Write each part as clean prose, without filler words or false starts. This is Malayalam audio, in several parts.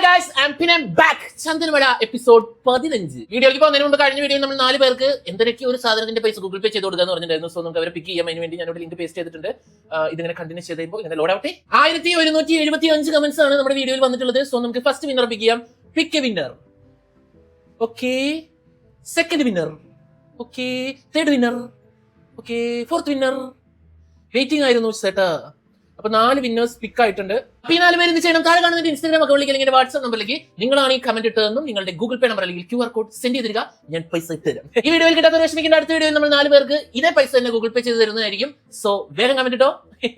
ഗൈസ് ഐ ആം പിന്നെ ബാക്ക് ചന്ദനമഴ എപ്പിസോഡ് 15. വീഡിയോയ്ക്ക് പോകുന്നതിന് മുമ്പ് കഴിഞ്ഞ വീഡിയോ നമ്മൾ 4 പേർക്ക് എന്തൊക്കെ ഒരു സാധനത്തിന്റെ പൈസ ഗൂഗിൾ പേ ചെയ്ത് കൊടുക്കാന്ന് പറഞ്ഞിട്ടുണ്ടായിരുന്നു. സോ നമുക്ക് അവരെ പിക്ക് ചെയ്യാൻ അതിന് വേണ്ടി ഞാനൊരു ലിങ്ക് പേസ്റ്റ് ചെയ്തിട്ടുണ്ട്. ഇതിങ്ങനെ കണ്ടിന്യൂ ചെയ്തപ്പോൾ ഇങ്ങനെ ലോഡ് ആവട്ടെ. 1175 കമന്റ്സ് ആണ് നമ്മുടെ വീഡിയോയിൽ വന്നിട്ടുള്ളത്. സോ നമുക്ക് ഫസ്റ്റ് വിന്നർ പിക്ക് ചെയ്യാം. Pick a winner. Okay, second winner. Okay, third winner. Okay, fourth winner. Waiting ആയിരുന്നു ചേട്ടാ. അപ്പൊ 4 വിന്നേഴ്സ് പിക്ക് ആയിട്ടുണ്ട്. അപ്പൊ ഈ 4 പേര് എന്ത് ചെയ്യണം? താഴെ കാണുന്ന ഇൻസ്റ്റാഗ്രാം അക്കൗണ്ടിലേക്ക് അല്ലെങ്കിൽ വാട്സ്ആപ്പ് നമ്പറിലേക്ക് നിങ്ങളാണ് ഈ കമന്റ് ഇട്ടതെന്നും നിങ്ങളുടെ ഗൂഗിൾ പേ നമ്പർ അല്ലെങ്കിൽ QR കോഡ് സെൻഡ് ചെയ്തിരിക്കുക. ഞാൻ പൈസ ഇട്ട് തരാം. ഈ വീഡിയോയിൽ കിട്ടാത്ത വിഷമിക്കേണ്ട. അടുത്ത വീഡിയോയിൽ നമ്മൾ 4 പേർക്ക് ഇതേ പൈസ തന്നെ ഗൂഗിൾ പേ ചെയ്ത് തരുന്നതായിരിക്കും. സോ വേഗം കമന്റ് ഇട്ടോ.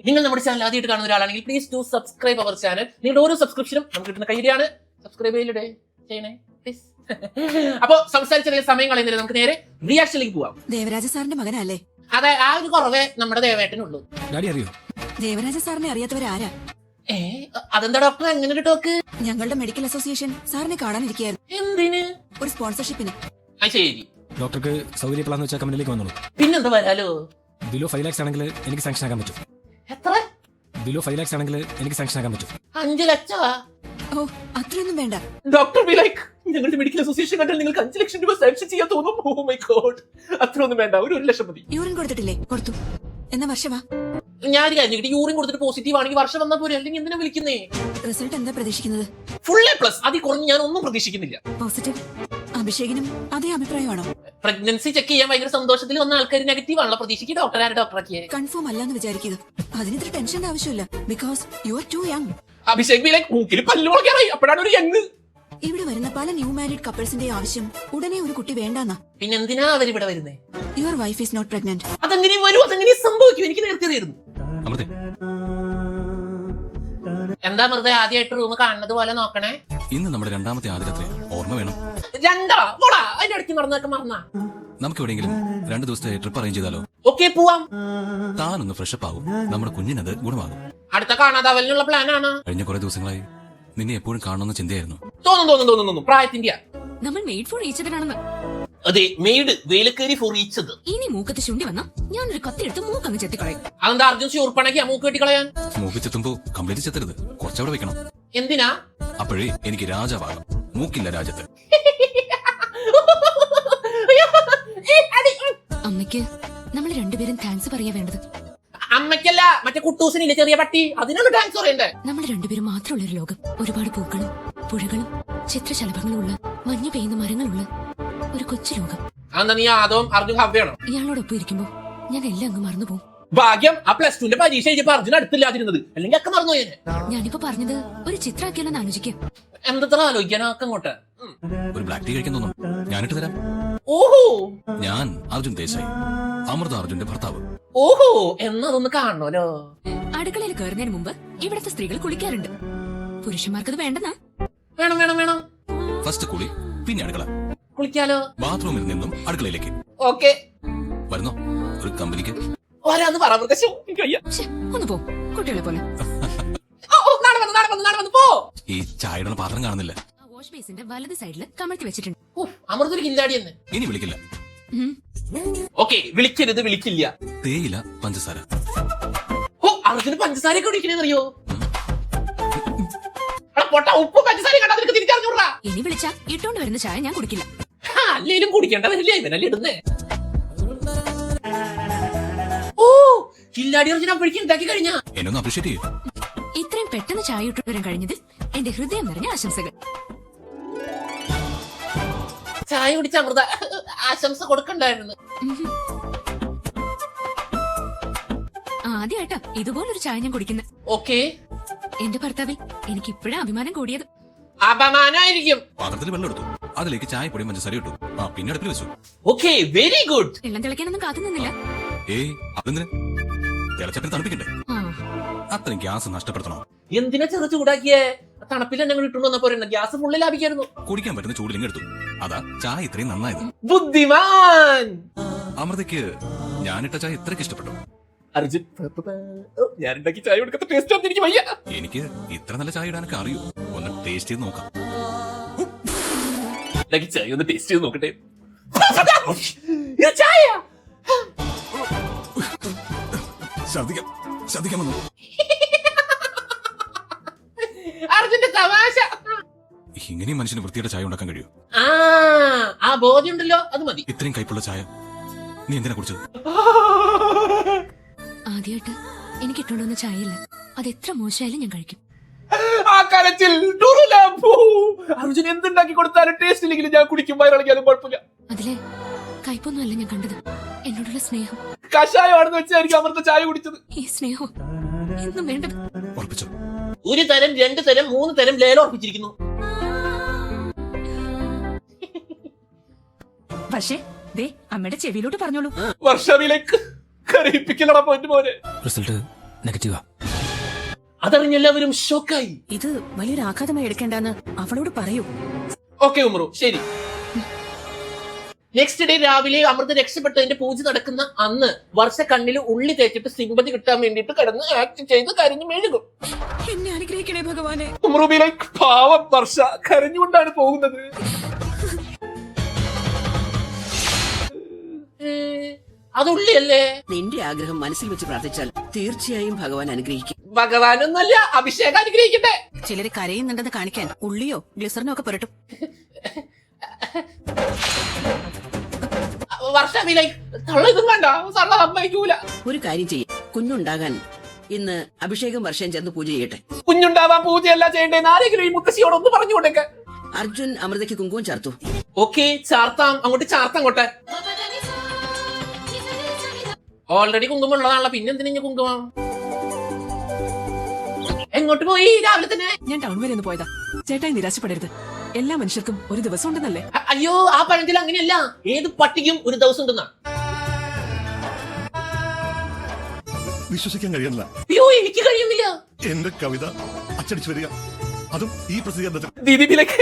നിങ്ങൾ നമ്മുടെ ചാനൽ ആദ്യമായിട്ട് കാണുന്ന ഒരാളാണെങ്കിൽ please to subscribe our channel. നിങ്ങളുടെ ഓരോ സബ്സ്ക്രിപ്ഷനും നമുക്ക് കിട്ടുന്ന കൈയാണ്. സബ്സ്ക്രൈബ് ചെയ്യണേ പ്ലീസ്. അപ്പൊ സംസാരിച്ച സമയം കളയുന്നില്ല, നമുക്ക് നേരെ റിയാക്ഷനിലേക്ക് പോവാം. ദേവരാജ സാറിന്റെ മകനല്ലേ? അതെ, ആ ഒരു കുറവേ നമ്മുടെ ദേവേട്ടനുള്ളൂ. ദേവരാജ സാറിനെ അറിയാത്തവരാരാ? അതെന്താ ഡോക്ടർ അങ്ങനെ ഒരു ടോക്ക്? ഞങ്ങളുടെ മെഡിക്കൽ അസോസിയേഷൻ സാറിനെ കാണാനിരിക്കുകയായിരുന്നു. എന്തിന്? ഒരു സ്പോൺസർഷിപ്പിന്. ശരി, ഡോക്ടർക്ക് സൗകര്യപ്പെടാന്ന് വെച്ചാൽ കമ്പനിയിലേക്ക് വന്നോളൂ. പിന്നെന്താ വരാലോ. ബിലോ 5 lakhs ആണെങ്കിൽ എനിക്ക് സാങ്ഷൻ ആക്കാൻ പറ്റും. എത്ര? ബിലോ 5 lakhs ആണെങ്കിൽ എനിക്ക് സാങ്ഷൻ ആക്കാൻ പറ്റും. 5 ലക്ഷം? ഓ, അത്രയൊന്നും വേണ്ട. ഡോക്ടർ ബി ലൈക്ക്, ഞങ്ങളുടെ മെഡിക്കൽ അസോസിയേഷൻ കണ്ടാൽ നിങ്ങൾക്ക് 5 ലക്ഷം രൂപ സാങ്ഷൻ ചെയ്യാൻ തോന്നും. ഓ മൈ ഗോഡ്, അത്രയൊന്നും വേണ്ട, ഒരു 1 ലക്ഷം മതി. യൂറിൻ കൊടുത്തിട്ടില്ലേ? കൊടുത്തു. എന്നാ വർഷമാ? ഞാൻ കഴിഞ്ഞിട്ട് യൂറിൻ കൊടുത്തിട്ട് പോസിറ്റീവ് ആണെങ്കിൽ വർഷം വന്നാൽ പോരെ, അല്ലെങ്കിൽ എന്തിനാ വിളിക്കുന്നേ? റിസൾട്ട് എന്താ പ്രതീക്ഷിക്കുന്നത്? Full A+. അതിൽ കുറഞ്ഞ് ഞാൻ ഒന്നും പ്രതീക്ഷിക്കുന്നില്ല. പോസിറ്റീവ്. അഭിഷേകിനും അതേ അഭിപ്രായമാണോ? പ്രഗ്നൻസി ചെക്ക് ചെയ്യാൻ ഭയങ്കര സന്തോഷത്തിൽ വന്ന ആൾക്കാർ നെഗറ്റീവ് ആണല്ലോ പ്രതീക്ഷിക്കുക. ഡോക്ടറാക്കിയേ കൺഫേം അല്ലാന്ന് വിചാരിക്കുക. അതിനിത്ര ടെൻഷന്റെ ആവശ്യമില്ല. Because you are too young. Abhishek be like മൂക്കിൽ പല്ല് മുളക്കാറായി, അപ്പോഴാണ് ഒരു യങ്. ഇവിടെ വരുന്ന പല ന്യൂ മാരീഡ് കപ്പിൾസിന്റെ ആവശ്യം ഉടനെ ഒരു കുട്ടി വേണ്ടെന്നാ. പിന്നെന്തിനാ അവരിവിടെ വരുന്നേ? Your wife is not pregnant. അതെങ്ങനെ വരും? അതെങ്ങനെ സംഭവിക്കും? എനിക്ക് നേരത്തെ അറിയായിരുന്നു. എന്താ വെറുതെ ആദ്യമായിട്ട് റൂം കാണുന്നത് പോലെ നോക്കണേ. ഇന്ന് നമ്മുടെ രണ്ടാമത്തെ ആദ്യത്തെ ഓർമ്മ വേണം. അതിന്റെ അടുത്ത് നടന്നൊക്കെ മറന്നാ. നമുക്ക് എവിടെയെങ്കിലും 2 ദിവസത്തെ ട്രിപ്പ് അറേഞ്ച് ചെയ്താലോ? ഓക്കെ, പോവാം. താനൊന്ന് ഫ്രഷപ്പ് ആവും, നമ്മുടെ കുഞ്ഞിനത് ഗുണമാകും. അടുത്ത കാണാതാവലിനുള്ള പ്ലാൻ ആണ്. കഴിഞ്ഞ കുറെ ദിവസങ്ങളായി നിന്നെ എപ്പോഴും കാണണമെന്ന ചിന്തയായിരുന്നു. തോന്നുന്നു പ്രായത്തിന്റെ. നമ്മൾ മെയ്ഡ് ഫോർ ഈച്ചതനാണെന്ന്. അതെ, മെയ്ഡ് വേലക്കേരി ഫോർ ഈച്ചത്. ഇനി മൂക്കത്ത് ചുണ്ടി വന്നാ ഞാനൊരു കത്തിയെടുത്ത് മൂക്കങ്ങ് ചെത്തിക്കളയും. അതെന്താ അർജുൻ ചൂർപ്പണയ്ക്ക് മൂക്ക് കെട്ടിക്കളയാൻ? മൂക്ക് ചെത്തുമ്പോ കംപ്ലീറ്റ് ചെത്തരുത്, കുറച്ചവിടെ വെക്കണം. എന്തിനാ? അപ്പോഴേ എനിക്ക് രാജാവാകണം. മൂക്കില്ല രാജ്യത്ത്. അമ്മയ്ക്ക് നമ്മൾ രണ്ടുപേരും താങ്ക്സ് പറയാ വേണ്ടത്. അമ്മയ്ക്കല്ല, മറ്റേ കുട്ടൂസിനില്ല ചെറിയ പട്ടി, അതിനാണ് താങ്ക്സ് പറയണ്ടേ. നമ്മൾ രണ്ടുപേരും മാത്രമുള്ള ഒരു ലോകം. ഒരുപാട് പൂക്കളും പുഴകളും ചിത്രശലഭങ്ങളും ഉള്ള മഞ്ഞു പെയ്യുന്ന മരങ്ങളുള്ള ഒരു കൊച്ചു ലോകം. അതെന്താ നീ ആദവും അർജുൻ ഹവ്യാണോ? ഇയാളോടൊപ്പം ഇരിക്കുമ്പോ ഞാൻ എല്ലാം അങ്ങ് മറന്നുപോകും. ഭാഗ്യം ആ +2 പരീക്ഷ എഴുതിയപ്പോ അർജുൻ അടുത്തില്ലാതിരുന്നത്, അല്ലെങ്കിൽ ഒക്കെ മറന്നു പോയേനെ. ഞാനിപ്പോ പറഞ്ഞത് ഒരു ചിത്രാക്കിയാലോന്ന് ആലോചിക്കാം. എന്തത്ര ആലോചിക്കാൻ അങ്ങോട്ട്. ഒരു ബ്ലാക്ക് ടീ കഴിക്കാൻ തോന്നും, ഞാനിട്ട് തരാം. ഓഹോ, ഞാൻ അർജുൻ ദേശായി, അമൃത അർജുന്റെ ഭർത്താവ്. ഓഹോ, എന്നതൊന്ന് കാണണല്ലോ. അടുക്കളയിൽ കയറുന്നതിന് മുമ്പ് ഇവിടുത്തെ സ്ത്രീകൾ കുളിക്കാറുണ്ട്. പുരുഷന്മാർക്കത് വേണ്ടെന്നാ. വേണം വേണം വേണം. ഫസ്റ്റ് കുളി, പിന്നെ അടുക്കള. കുളിക്കാലോ? ബാത്റൂമിൽ നിന്നും അടുക്കളയിലേക്ക്. ഓക്കെ, വരുന്നോ ഒരു കമ്പനിക്ക്? വരാന്ന് പറ. ഒന്ന് പോ, കുട്ടികളെ പോലെ. പോ. ഈ ചായയുടെ പാത്രം കാണുന്നില്ല. വാഷ് ബേസിന്റെ വലത് സൈഡിൽ കമഴ്ത്തി വെച്ചിട്ടുണ്ട്. അമൃതൊരു കില്ലാടി എന്ന്. ഇനി വിളിക്കില്ല. ഓക്കെ, വിളിക്കരുത്, വിളിക്കില്ല. തേയില, പഞ്ചസാര. ഓ, അർജുന് പഞ്ചസാരയൊക്കെ വിളിക്കണേന്നറിയോ? ഉപ്പ് പഞ്ചസാര കണ്ടാ നിനക്ക് തിരിച്ചറിഞ്ഞൂടാ. ഇനി വിളിച്ചാ ഇട്ടോണ്ട് വരുന്ന ചായ ഞാൻ കുടിക്കില്ല. അല്ലേലും കുടിക്കേണ്ട വരില്ല, ഇവനല്ലേ ഇടുന്നേ. ഓ, കില്ലാടി അർജുന അപ്പോഴേക്കും ഉണ്ടാക്കി കഴിഞ്ഞാ. എന്നൊന്ന് അപ്രീഷിയേറ്റ് ചെയ്യൂ. ഇത്രയും പെട്ടെന്ന് ചായ ഇട്ടു വരാൻ കഴിഞ്ഞതിൽ എന്റെ ഹൃദയം നിറഞ്ഞ ആശംസകൾ. ചായ കുടിച്ച അമൃത ആശംസ കൊടുക്കണ്ടായിരുന്നു. ആദ്യമായിട്ടാ ഇതുപോലൊരു ചായ ഞാൻ കുടിക്കുന്നത്. ഓക്കെ, എന്റെ ഭർത്താവിൽ എനിക്ക് ഇപ്പോഴാ അഭിമാനം കൂടിയത്. അപമാനമായിരിക്കും. പാത്രത്തിൽ വെള്ളം എടുത്തു, അതിലേക്ക് ചായപ്പൊടി പഞ്ചസാര ഇട്ടു, പിന്നെ അടുപ്പിൽ വെച്ചു. Okay, very good. വെള്ളം തിളയ്ക്കാനൊന്നും കാത്തു നിന്നില്ല. ഏയ്, അതെന്തിന്? തിളച്ചപ്പിൽ തണുപ്പിക്കണ്ടേ? അത്രയും ഗ്യാസ് നഷ്ടപ്പെടുത്തണോ? എന്തിനാ ചെറു ചൂടാക്കിയേ? തണുപ്പിൽ ഞങ്ങൾ ഇട്ടുണ്ടോ വന്നപ്പോ ഗ്യാസ് ഫുള്ള് ലാഭിക്കായിരുന്നു. കുടിക്കാൻ പറ്റുന്ന ചൂടിലിങ്ങ് എടുത്തു, അതാ ചായ ഇത്രയും നന്നായത്. ബുദ്ധിമാൻ. അമൃതയ്ക്ക് ഞാനിട്ട ചായ ഇത്രയ്ക്ക് ഇഷ്ടപ്പെട്ടു. അർജുൻ, ഞാനുണ്ടാക്കി ചായ കൊടുക്കാത്ത ടേസ്റ്റ് ഒന്നും എനിക്ക് വയ്യ. എനിക്ക് ഇത്ര നല്ല ചായ ഇടാനൊക്കെ അറിയൂ. ഒന്ന് ടേസ്റ്റ് ചെയ്ത് നോക്കാം. ചായ ഒന്ന് ടേസ്റ്റ് ചെയ്ത് നോക്കട്ടെ. ചായ ശ്രദ്ധിക്കാൻ വന്നു. അർജുന്റെ തമാശ. ഇങ്ങനെയും മനുഷ്യന് വൃത്തിയുടെ ചായ ഉണ്ടാക്കാൻ കഴിയും? ആ ബോധ്യം ഉണ്ടല്ലോ, അത് മതി. ഇത്രയും കയ്പുള്ള ചായ നീ എന്തിനാ കുടിച്ചത്? ആദ്യമായിട്ട് എനിക്ക് ഇട്ടുകൊണ്ടുവന്ന ചായയില്ല, അത് എത്ര മോശമായാലും ഞാൻ കഴിക്കും. ആ കരച്ചിൽ അർജുൻ എന്തുണ്ടാക്കി കൊടുത്താലും ടേസ്റ്റ് ഇല്ലെങ്കിലും ഞാൻ കുടിക്കും, വയറിളകിയാലും കുഴപ്പമില്ല. അതിലെ കയ്പൊന്നും അല്ല ഞാൻ കണ്ടത്, എന്നോടുള്ള സ്നേഹം. കഷായമാണെന്ന് വെച്ചായിരിക്കും അമൃത ചായ കുടിച്ചത്. ഈ സ്നേഹം എന്നും വേണ്ടത്. ഉറപ്പിച്ചോ? ഒരു തരം, രണ്ട് തരം, മൂന്ന് തരം ലേലം ഉറപ്പിച്ചിരിക്കുന്നു. പക്ഷേ ദേ അമ്മയുടെ ചെവിയിലോട്ട് പറഞ്ഞോളൂ. വർഷവിലേക്ക് കരയിപ്പിക്കലടാ പോയിട്ട് പോലെ. റിസൾട്ട് നെഗറ്റീവാ. അതറിഞ്ഞെല്ലാവരും ഷോക്കായി. ഇത് വലിയൊരു ആഘാതമായി എടുക്കേണ്ടെന്ന് അവളോട് പറയൂ. ഓക്കെ ഉമറു, ശരി. നെക്സ്റ്റ് ഡേ രാവിലെ അമൃത രക്ഷപ്പെട്ടതിന്റെ പൂജ നടക്കുന്ന അന്ന് വർഷ കണ്ണിൽ ഉള്ളി തേച്ചിട്ട് സിമ്പതി കിട്ടാൻ വേണ്ടിയിട്ട് കിടന്ന് ആക്ട് ചെയ്ത് കരഞ്ഞു മെഴുകും. എന്നെ അനുഗ്രഹിക്കണേ ഭഗവാനെ. ഉമറുബിലേക്ക് പാവം വർഷ കരഞ്ഞുകൊണ്ടാണ് പോകുന്നത്. അത് ഉള്ളിയല്ലേ? നിന്റെ ആഗ്രഹം മനസ്സിൽ വെച്ച് പ്രാർത്ഥിച്ചാൽ തീർച്ചയായും ഭഗവാൻ അനുഗ്രഹിക്കും. ഭഗവാനൊന്നല്ല, അഭിഷേകം അനുഗ്രഹിക്കട്ടെ. ചിലര് കരയുന്നുണ്ടെന്ന് കാണിക്കാൻ ഉള്ളിയോ ഗ്ലിസറിനോ ഒക്കെ പുരട്ടും. വർഷവിലേക്ക് തള്ള ഇതും കണ്ട തള്ള സമ്മതിക്കൂല. ഒരു കാര്യം ചെയ്യും, കുഞ്ഞുണ്ടാകാൻ ഇന്ന് അഭിഷേകം വർഷം ചേർന്ന് പൂജ ചെയ്യട്ടെ. കുഞ്ഞുണ്ടാവാൻ പൂജയല്ല ചെയ്യേണ്ടതെന്ന് ആരെങ്കിലും ഈ മുത്തശ്ശിയോടൊന്ന് പറഞ്ഞു കൊടുക്ക. അർജുൻ അമൃതയ്ക്ക് കുങ്കുമം ചേർത്തു. ഓക്കെ, ചാർത്താം, അങ്ങോട്ട് ചാർത്താം. അങ്ങോട്ടെ ഓൾറെഡി കുങ്കുമം ഉള്ളതാണല്ലോ, പിന്നെന്തിനു കുങ്കുമം? എങ്ങോട്ട് പോയി രാവിലെ തന്നെ? ഞാൻ ടൗൺ വരെ ഒന്ന് പോയതാ. ചേട്ടായി നിരാശപ്പെടരുത്, എല്ലാ മനുഷ്യർക്കും ഒരു ദിവസം ഉണ്ടെന്നല്ലേ. അയ്യോ, ആ പഴഞ്ചൊല്ല് അങ്ങനെയല്ല, ഏത് പട്ടിക്കും ഒരു ദിവസം ഉണ്ടെന്നാ. വിശ്വസിക്കാൻ കഴിയുന്നില്ല. അയ്യോ, എനിക്ക് കഴിയുന്നില്ല. എന്റെ കവിത അച്ചടിച്ചു വരിക, അതും ഈ പ്രസിദ്ധീകരണത്തിൽ. ദീദിയിലേക്ക്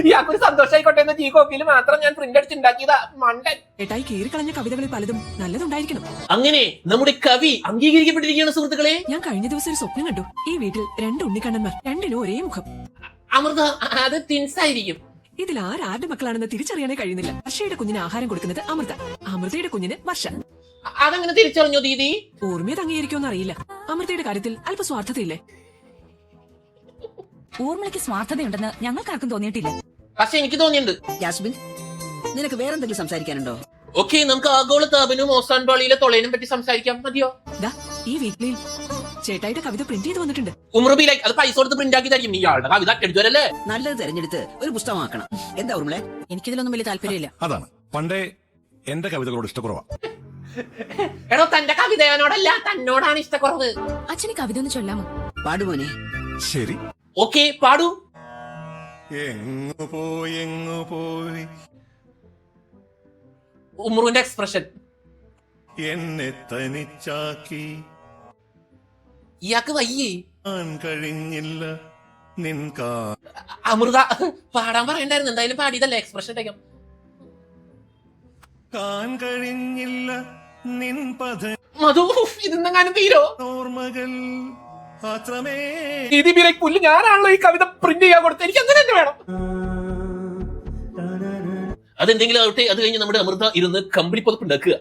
ഇയാൾക്കൊരു സന്തോഷമായിക്കോട്ടെ എന്ന ഈ കോപ്പിയിൽ മാത്രം ഞാൻ പ്രിന്റ് അടിച്ചുണ്ടാക്കിയതാ, മണ്ടൻ. ചേട്ടായി കീറിക്കളഞ്ഞ കവിതകളിൽ പലതും നല്ലതുണ്ടായിരിക്കണം. അങ്ങനെ നമ്മുടെ കവി അംഗീകരിക്കപ്പെട്ടിരിക്കുകയാണ് സുഹൃത്തുക്കളെ. ഞാൻ കഴിഞ്ഞ ദിവസം ഒരു സ്വപ്നം കണ്ടു. ഈ വീട്ടിൽ 2 ഉണ്ണിക്കണ്ണന്മാർ, രണ്ടിനും ഒരേ മുഖം. അമൃത, അത് ട്വിൻസ് ആയിരിക്കും. ഇതിൽ ആരുടെ മക്കളാണെന്ന് തിരിച്ചറിയാനേ കഴിയുന്നില്ല. വർഷയുടെ കുഞ്ഞിന് ആഹാരം കൊടുക്കുന്നത് അമൃത, അമൃതയുടെ കുഞ്ഞിന് വർഷ. അതങ്ങനെ തിരിച്ചറിഞ്ഞോ ദീദി? ഓർമ്മയത് അംഗീകരിക്കുമെന്ന് അറിയില്ല. അമൃതയുടെ കാര്യത്തിൽ അല്പ സ്വാർത്ഥതയില്ലേ? ഊർമിളയ്ക്ക് സ്വാർത്ഥതയുണ്ടെന്ന് ഞങ്ങൾക്കാർക്കും തോന്നിയിട്ടില്ല. പക്ഷെ എനിക്ക് തോന്നിയിട്ടുണ്ട്. യാസ്മിൻ, നിനക്ക് വേറെന്തെങ്കിലും സംസാരിക്കാനുണ്ടോ? ഓക്കെ, നമുക്ക് ആഗോള താപനവും ഓസാൻ പാളിയിലെ തൊളയിലും പറ്റി സംസാരിക്കാം. മതിയോ? ഈ വീക്കിലിൽ ചേട്ടായിയുടെ കവിത പ്രിന്റ് ചെയ്ത് വന്നിട്ടുണ്ട്. ഉമറുബിലേക്ക് അത് പൈസ കൊടുത്ത് പ്രിന്റ് ആക്കി തരും. ഇയാളുടെ കവിത അടിച്ചുവരല്ലേ? നല്ലത് തെരഞ്ഞെടുത്ത് ഒരു പുസ്തകമാക്കണം. എന്താ ഉർമിളെ? എനിക്കിതിലൊന്നും വലിയ താല്പര്യമില്ല. അതാണ് പണ്ടേ എന്റെ കവിതകളോട് ഇഷ്ടക്കുറവാ. എടോ, തന്റെ കവിതയോടല്ല തന്നോടാണ് ഇഷ്ടക്കുറവ്. അച്ഛന് കവിത ഒന്ന് ചൊല്ലാമോ? പാടുമോനെ. ശരി, ഓക്കെ, പാടൂ. എങ്ങു പോയി ഉമറുവിന്റെ എക്സ്പ്രഷൻ. എന്നെ തനിച്ചാക്കി ഇയാൾക്ക് വയ്യേ. കഴിഞ്ഞില്ല നിൻകാ. അമൃത പാടാൻ പറയണ്ടായിരുന്നു, എന്തായാലും പാടിയതല്ലേ, എക്സ്പ്രഷൻ ഇട്ടേക്കാം. കഴിഞ്ഞില്ല നിൻ പദ മധു, ഇതെന്നെങ്ങാനും തീരോ? ഓർമ്മകൾ മാത്രമേ. ദീദിബിലേക്ക് പുല്ല് ഞാനാണല്ലോ ഈ കവിത പ്രിന്റ് ചെയ്യാൻ കൊടുത്തത്, എനിക്ക് അങ്ങനെ തന്നെ വേണം. അതെന്തെങ്കിലും ആവട്ടെ, അത് കഴിഞ്ഞ് നമ്മുടെ അമൃത ഇരുന്ന് കമ്പിളി പുതപ്പ് ഉണ്ടാക്കുക.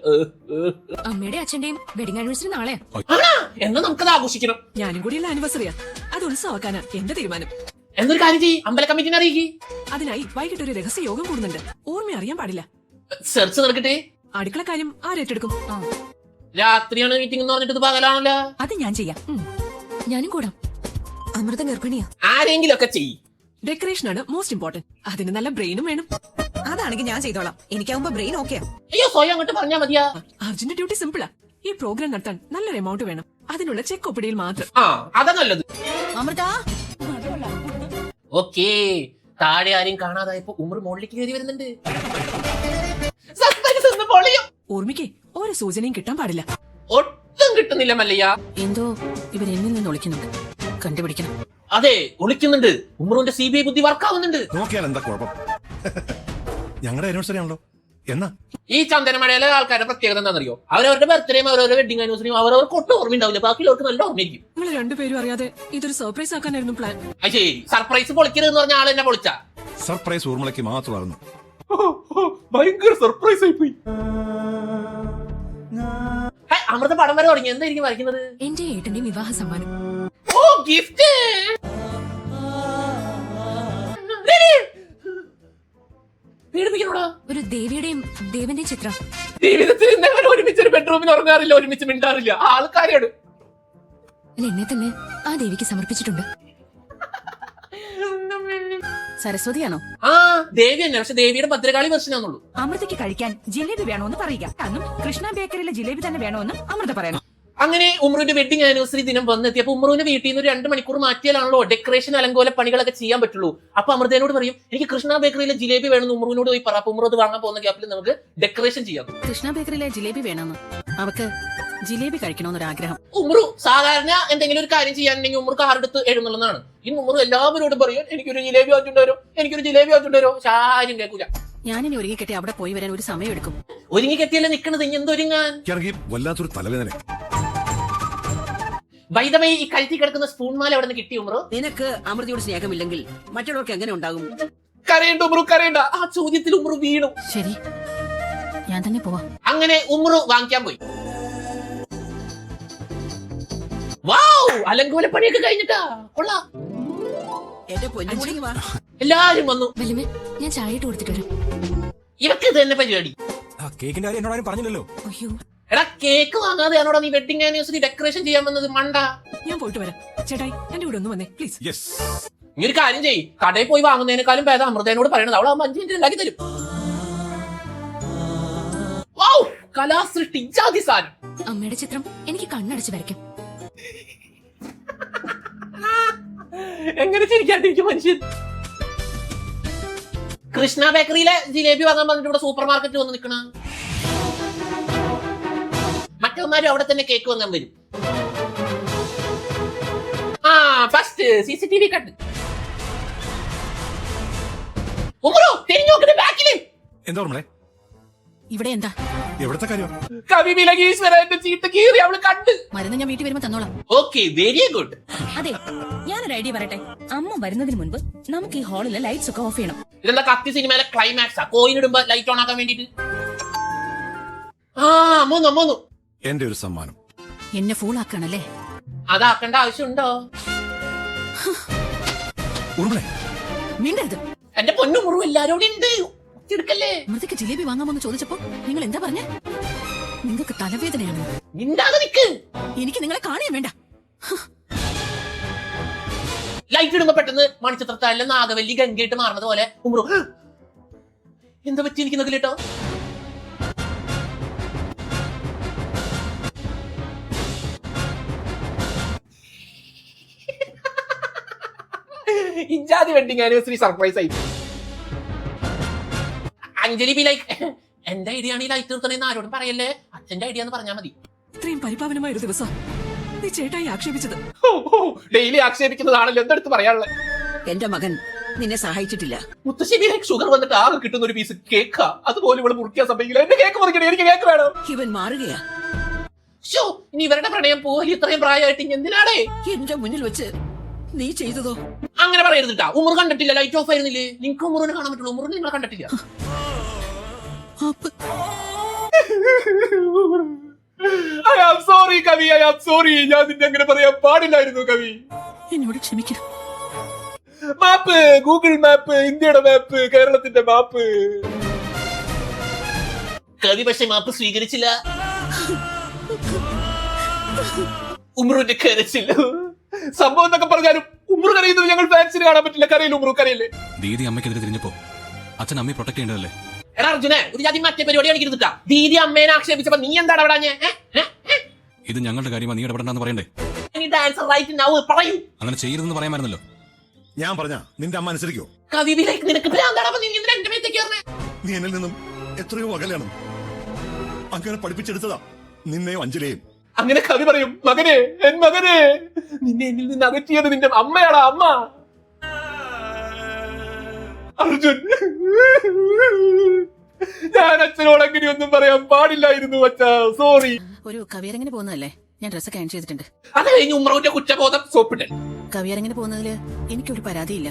അമ്മയുടെ അച്ഛന്റെയും വെഡിങ് ആനിവേഴ്സറി നാളെയാ. എന്നാ നമുക്കത് ആഘോഷിക്കണം. ഞാനും കൂടിയുള്ള ആനിവേഴ്സറിയാ, അത് ഉത്സവമാക്കാനാ എന്റെ തീരുമാനം. എന്നൊരു കാര്യം ചെയ്യ്, അമ്പല കമ്മിറ്റിനെ അറിയിക്കി. അതിനായി വൈകിട്ട് ഒരു രഹസ്യ യോഗം കൂടുന്നുണ്ട്. ഓർമ്മ അറിയാൻ പാടില്ല. സെർച്ച് നടക്കട്ടെ. അടുക്കള കാര്യം ആരേറ്റെടുക്കും? രാത്രിയാണ് മീറ്റിംഗ് എന്ന് പറഞ്ഞിട്ട് പകലാണല്ലോ. അത് ഞാൻ ചെയ്യാം. ഞാനും കൂടാം. അമൃത ഗർഭിണിയാ. ആരെങ്കിലും ഒക്കെ ചെയ്യും. ഡെക്കറേഷനാണ് മോസ്റ്റ് ഇമ്പോർട്ടന്റ്. അതിന് നല്ല ബ്രെയിനും വേണം. അതാണെങ്കിൽ ഞാൻ ചെയ്തോളാം. എനിക്കാവുമ്പോ ബ്രെയിൻ ഓക്കെയാ. അയ്യോ, സ്വയം അങ്ങോട്ട് പറഞ്ഞാ മതിയാ. അർജുന്റെ ഡ്യൂട്ടി സിമ്പിളാ. ഈ പ്രോഗ്രാം നടത്താൻ നല്ലൊരു എമൗണ്ട് വേണം. അതിനുള്ള ചെക്ക് ഒപ്പിടിയിൽ മാത്രം. അതാ നല്ലത്. അമൃത, ഓക്കേ, താഴെ ആരെയും കാണാതായപ്പോ ഉമർ മുകളിലേക്ക് കയറി വരുന്നുണ്ട്. സസ്പെൻസ് ഒന്ന് പൊളിയും. ഓർമ്മിക്കേ, ഒരു സൂചനയും കിട്ടാൻ പാടില്ല. ഒട്ടും കിട്ടുന്നില്ല മല്ലയ്യ. എന്തോ ഇവരെന്നിൽ നിന്ന് ഒളിക്കുന്നുണ്ട്, കണ്ടുപിടിക്കണം. അതെ, ഒളിക്കുന്നുണ്ട്. ഉമറിന്റെ CBI ബുദ്ധി വർക്കാവുന്നുണ്ട്. നോക്കിയാൽ എന്താ കുഴപ്പം? ഞങ്ങളുടെ ആനിവേഴ്സറി ആണല്ലോ. എന്നാ ഈ ചന്ദനമഴയിലെ ആൾക്കാരുടെ പ്രത്യേകത എന്താണെന്നറിയോ? അവരവരുടെ ബർത്ത്ഡേയും അവരവരുടെ വെഡിങ് ആനിവേഴ്സറിയും അവരവർക്ക് ഒട്ടും ഓർമ്മയുണ്ടാവില്ല, ബാക്കിയുള്ളവർക്ക് നല്ല ഓർമ്മയിരിക്കും. നിങ്ങൾ രണ്ടുപേരും അറിയാതെ ഇതൊരു സർപ്രൈസ് ആക്കാനായിരുന്നു പ്ലാൻ. ശരി, സർപ്രൈസ് പൊളിക്കരുതെന്ന് പറഞ്ഞ ആൾ എന്നെ പൊളിച്ച. സർപ്രൈസ് ഊർമിളയ്ക്ക് മാത്രമായിരുന്നു. ഭയങ്കര സർപ്രൈസ് ആയി പോയി. അമൃത പടം വരെ തുടങ്ങി. എന്തായിരിക്കും വരയ്ക്കുന്നത്? എന്റെ ഏട്ടന്റെ വിവാഹ സമ്മാനം. ഓ, ഗിഫ്റ്റ്. ഒരു ദേവിയുടെയും ദേവന്റെയും ചിത്രം. ജീവിതത്തിൽ ഇന്നവരെ ഒരുമിച്ച് ഒരു ബെഡ്റൂമിൽ ഉറങ്ങാറില്ല, ഒരുമിച്ച് മിണ്ടാറില്ല. ആൾക്കാരാണ്. എന്നെ തന്നെ ആ ദേവിക്ക് സമർപ്പിച്ചിട്ടുണ്ട്. സരസ്വതിയാണോ? ആ ദേവി തന്നെ, പക്ഷെ ദേവിയുടെ ഭദ്രകാളി വെർഷനാന്നുള്ളൂ. അമൃതയ്ക്ക് കഴിക്കാൻ ജിലേബി വേണോന്ന് പറയുക. കാരണം കൃഷ്ണ ബേക്കറിയിലെ ജിലേബി തന്നെ വേണോന്ന് അമൃത പറയണം. അങ്ങനെ ഉമ്രുവിന്റെ വെഡിങ് ആനിവേഴ്സറി ദിനം വന്നെത്തിയപ്പോ ഉമ്രുവിന്റെ വീട്ടിൽ നിന്ന് ഒരു 2 മണിക്കൂർ മാറ്റിയാലാണല്ലോ ഡെക്കറേഷൻ അലങ്കോല പണികളൊക്കെ ചെയ്യാൻ പറ്റുള്ളൂ. അപ്പൊ അമൃതയോട് പറയും എനിക്ക് കൃഷ്ണ ബേക്കറിയിലെ ജിലേബി വേണമെന്ന് ഉമ്രുവിനോട് പോയി പറ. അപ്പൊ ഉമ്രു അത് വാങ്ങാൻ പോകുന്ന ഗ്യാപ്പിൽ നമുക്ക് ഡെക്കറേഷൻ ചെയ്യാം. കൃഷ്ണ ബേക്കറിയിലെ ജിലേബി വേണമെന്ന് അവക്ക് ജിലേബി കഴിക്കണമെന്നൊരാഗ്രഹം. ഉമ്രു സാധാരണ എന്തെങ്കിലും ഒരു കാര്യം ചെയ്യാനുണ്ടെങ്കിൽ ഉമ്രു കാറെടുത്ത് എഴുന്നള്ളതാണ്. ഈ ഉമ്രു എല്ലാവരോടും പറയും എനിക്കൊരു ജിലേബി വാങ്ങിച്ചുണ്ടോ, എനിക്കൊരു ജിലേബി വാങ്ങിച്ചുണ്ടോ. ആരും കേൾക്കൂല. ഞാനിനി ഒരുങ്ങി കെട്ടി അവിടെ പോയി വരാൻ ഒരു സമയം എടുക്കും. ഒരുങ്ങി കെട്ടിയല്ലേ നിക്കണത്, ഇനി എന്തൊരുങ്ങാൻ. വല്ലാത്തൊരു തലവേദന. വൈദമായി ഈ കഴുത്തി കിടക്കുന്ന സ്പൂൺ മാല എവിടെ നിന്ന് കിട്ടി ഉമ്രു? നിനക്ക് അമൃതയോട് സ്നേഹമില്ലെങ്കിൽ മറ്റുള്ളവർക്ക് എങ്ങനെ ഉണ്ടാകും? കരയണ്ട ഉമ്രു, കരയണ്ട. ആ ചോദ്യത്തിൽ ഉമ്രു വീണു. ശരി, ഞാൻ തന്നെ പോവാം. അങ്ങനെ ഉമ്രു വാങ്ങിക്കാൻ പോയി. വാവ്, അലങ്കോല പണിയൊക്കെ കഴിഞ്ഞിട്ടാ, കൊള്ളാം. എന്റെ പൊന്നുകൂടി വാ. എല്ലാരും വന്നു. വല്യമ്മേ, ഞാൻ ചായ ഇട്ട് കൊടുത്തിട്ട് വരാം. ഇവർക്ക് ഇത് തന്നെ പരിപാടി. ആ കേക്കിന്റെ കാര്യം എന്നോട് ആരും പറഞ്ഞില്ലല്ലോ. അയ്യോ, എടാ കേക്ക് വാങ്ങാതെയാണോടാ നീ വെഡിങ് ആനിവേഴ്സറി ഡെക്കറേഷൻ ചെയ്യാൻ വന്നത്? മണ്ട. ഞാൻ പോയിട്ട് വരാം. ചേട്ടായി എന്റെ കൂടെ ഒന്ന് വന്നേ പ്ലീസ്. യെസ്. നീ ഒരു കാര്യം ചെയ്യ്, കടയിൽ പോയി വാങ്ങുന്നതിനേക്കാളും ഭേദം അമൃതേനോട് പറയണത്. അവൾ 5 മിനിറ്റ് ഉണ്ടാക്കി തരും. വാവ്, കലാസൃഷ്ടി, ജാതി സാധനം. അമ്മയുടെ ചിത്രം എനിക്ക് കണ്ണടച്ച് വരയ്ക്കാം. എങ്ങനെ ചിരിക്കാണ്ടിരിക്കും മനുഷ്യൻ. കൃഷ്ണ ബേക്കറിയിലെ ജിലേബി വാങ്ങാൻ പറഞ്ഞിട്ട് ഇവിടെ സൂപ്പർ മാർക്കറ്റിൽ വന്ന് നിൽക്കണ. മറ്റവന്മാരും അവിടെ തന്നെ കേക്ക് വാങ്ങാൻ വരും. ആ ഫസ്റ്റ് CCTV കണ്ട് തിരിഞ്ഞു നോക്കുന്ന ബാക്കില് എന്താ നമ്മളെ ഇവിടെ എന്താ? എവിടത്തെ കാര്യം? കവി വിലകീശ്വരന്റെ ചീട്ട് കീറി അവള് കണ്ട്. മരുന്ന് ഞാൻ വീട്ടിൽ വരുമ്പോ തന്നോളാം. Okay, very good. അതെ, ഞാനൊരു ഐഡിയ പറയട്ടെ. അമ്മ വരുന്നതിന് മുൻപ് നമുക്ക് ഈ ഹാളിലെ ലൈറ്റ്സ് ഒക്കെ ഓഫ് ചെയ്യണം. ഇതെന്താ കത്തി സിനിമയിലെ ക്ലൈമാക്സാ? കോയിൻ ഇടുമ്പോ ലൈറ്റ് ഓൺ ആക്കാൻ വേണ്ടിട്ട്. ആ മൂന്നു എന്റെ ഒരു സമ്മാനം. എന്നെ ഫൂളാക്കണല്ലേ? അതാക്കേണ്ട ആവശ്യമുണ്ടോ? ഉറുമളെ മിണ്ടരുത്. എന്റെ പൊന്നു മുറിവ് എല്ലാരോടും ഉണ്ട്. എടുക്കല്ലേ. അമൃതയ്ക്ക് ജിലേബി വാങ്ങാമെന്ന് ചോദിച്ചപ്പോ നിങ്ങൾ എന്താ പറഞ്ഞേ? നിങ്ങൾക്ക് തലവേദനയാണ്. മിണ്ടാതെ നിക്ക്. എനിക്ക് നിങ്ങളെ കാണുകയും വേണ്ട. ലൈറ്റ് ഇടുമ്പോ പെട്ടെന്ന് മണിച്ചിത്രത്താഴിലെ നാഗവല്ലി ഗംഗയായിട്ട് മാറുന്നത് പോലെ ഉമ്രു എന്താ പറ്റി എനിക്ക് കേട്ടോ. ഇജാതി വെഡിങ് ആനിവേഴ്സറി സർപ്രൈസ് ആയി. അഞ്ജലി ബി ലൈക്ക് എന്റെ ഐഡിയ ആണ് ഈ ലൈറ്റ് നിർത്തണെന്ന് ആരോടും പറയല്ലേ, അച്ഛന്റെ ഐഡിയ എന്ന് പറഞ്ഞാൽ മതി. ഇത്രയും പരിപാവനമായ ഒരു ദിവസം നീ ചേട്ടായി ആക്ഷേപിച്ചത്. ഡെയിലി ആക്ഷേപിക്കുന്നതാണല്ലോ എന്തെടുത്ത് പറയാനുള്ളത്. എന്റെ മകൻ നിന്നെ സഹായിച്ചിട്ടില്ല. മുത്തശ്ശേരി ഷുഗർ വന്നിട്ട് ആകെ കിട്ടുന്ന ഒരു പീസ് കേക്കാ, അതുപോലെ ഇവിടെ മുറിക്കാൻ സമയമില്ല. എന്റെ കേക്ക് മുറിക്കണേ, എനിക്ക് കേക്ക് വേണം. ഇവൻ മാറുകയാ. ഷോ, ഇനി ഇവരുടെ പ്രണയം പോയി ഇത്രയും പ്രായമായിട്ട് ഇനി എന്തിനാടേ എന്റെ മുന്നിൽ വെച്ച് നീ ചെയ്തതോ? അങ്ങനെ പറയരുതിട്ടാ. ഉമ്മർ കണ്ടിട്ടില്ല, ലൈറ്റ് ഓഫ് ആയിരുന്നില്ലേ? നിങ്ങൾക്ക് ഉമ്മറിനെ കാണാൻ പറ്റുള്ളൂ, ഉമ്മറിനെ നിങ്ങളെ കണ്ടിട്ടില്ല. ഐ ആം സോറി കവി, ഐ ആം സോറി. ഞാൻ നിന്നെ അങ്ങനെ പറയാൻ പാടില്ലായിരുന്നു കവി. എന്നോട് ക്ഷമിക്കണം. മാപ്പ്, ഗൂഗിൾ മാപ്പ്, ഇന്ത്യയുടെ മാപ്പ്, കേരളത്തിന്റെ മാപ്പ്. കവി പക്ഷെ മാപ്പ് സ്വീകരിച്ചില്ല. ഉമ്രുവിന്റെ കരച്ചില്ല. സംഭവം എന്നൊക്കെ പറഞ്ഞാലും ഉമ്രു കരയുന്നത് ഞങ്ങൾ ഫാൻസിന് കാണാൻ പറ്റില്ല. കരയില്ല ഉമ്രു, കരയില്ലേ. ദീദി അമ്മയ്ക്കെതിരെ തിരിഞ്ഞപ്പോ അച്ഛൻ അമ്മയെ പ്രൊട്ടക്ട് ചെയ്യേണ്ടതല്ലേ? എടാ അർജുനെ, ഒരു ജാതി മറ്റേ പരിപാടിയാണ് ഇരുന്നിട്ടാ. ദീദി അമ്മേനെ ആക്ഷേപിച്ചപ്പോ നീ എന്താണ് അവിടെ? ഇത് ഞങ്ങളുടെ കാര്യമാണ്, നീ ഇടപെടണ്ടെന്ന് പറയണ്ടേ? ഡാൻസർ റൈറ്റ് നൗ പറയൂ. അങ്ങനെ ചെയ്യരുതെന്ന് പറയാമായിരുന്നല്ലോ. ഞാൻ പറഞ്ഞ നിന്റെ അമ്മ അനുസരിക്കോ? കവി വിലേക്ക് നിനക്ക് ഭ്രാന്താടാ. നീ എന്തിനാ എന്റെ മേത്തേക്ക് കയറണേ? നീ എന്നിൽ നിന്നും എത്രയോ അകലെയാണ്. അങ്ങനെ പഠിപ്പിച്ചെടുത്തതാ നിന്നെയും അഞ്ജലിയെയും. അങ്ങനെ കവി പറയും, മകനെ, എൻ മകനെ, നിന്നെ എന്നിൽ നിന്ന് അകറ്റിയത് നിന്റെ അമ്മയാടാ, അമ്മ. അർജുൻ, ഞാൻ അച്ഛനോട് അങ്ങനെയൊന്നും പറയാൻ പാടില്ലായിരുന്നു അച്ഛാ, സോറി. ഒരു കവിയരങ്ങനെ പോകുന്നതല്ലേ? ഞാൻ ഡ്രസ്സൊക്കെ അയൺ ചെയ്തിട്ടുണ്ട്. അത് കഴിഞ്ഞ് ഉമ്രവിന്റെ കുറ്റബോധം സോപ്പിട്ടൽ. കവിയരങ്ങനെ പോകുന്നതില് എനിക്കൊരു പരാതിയില്ല.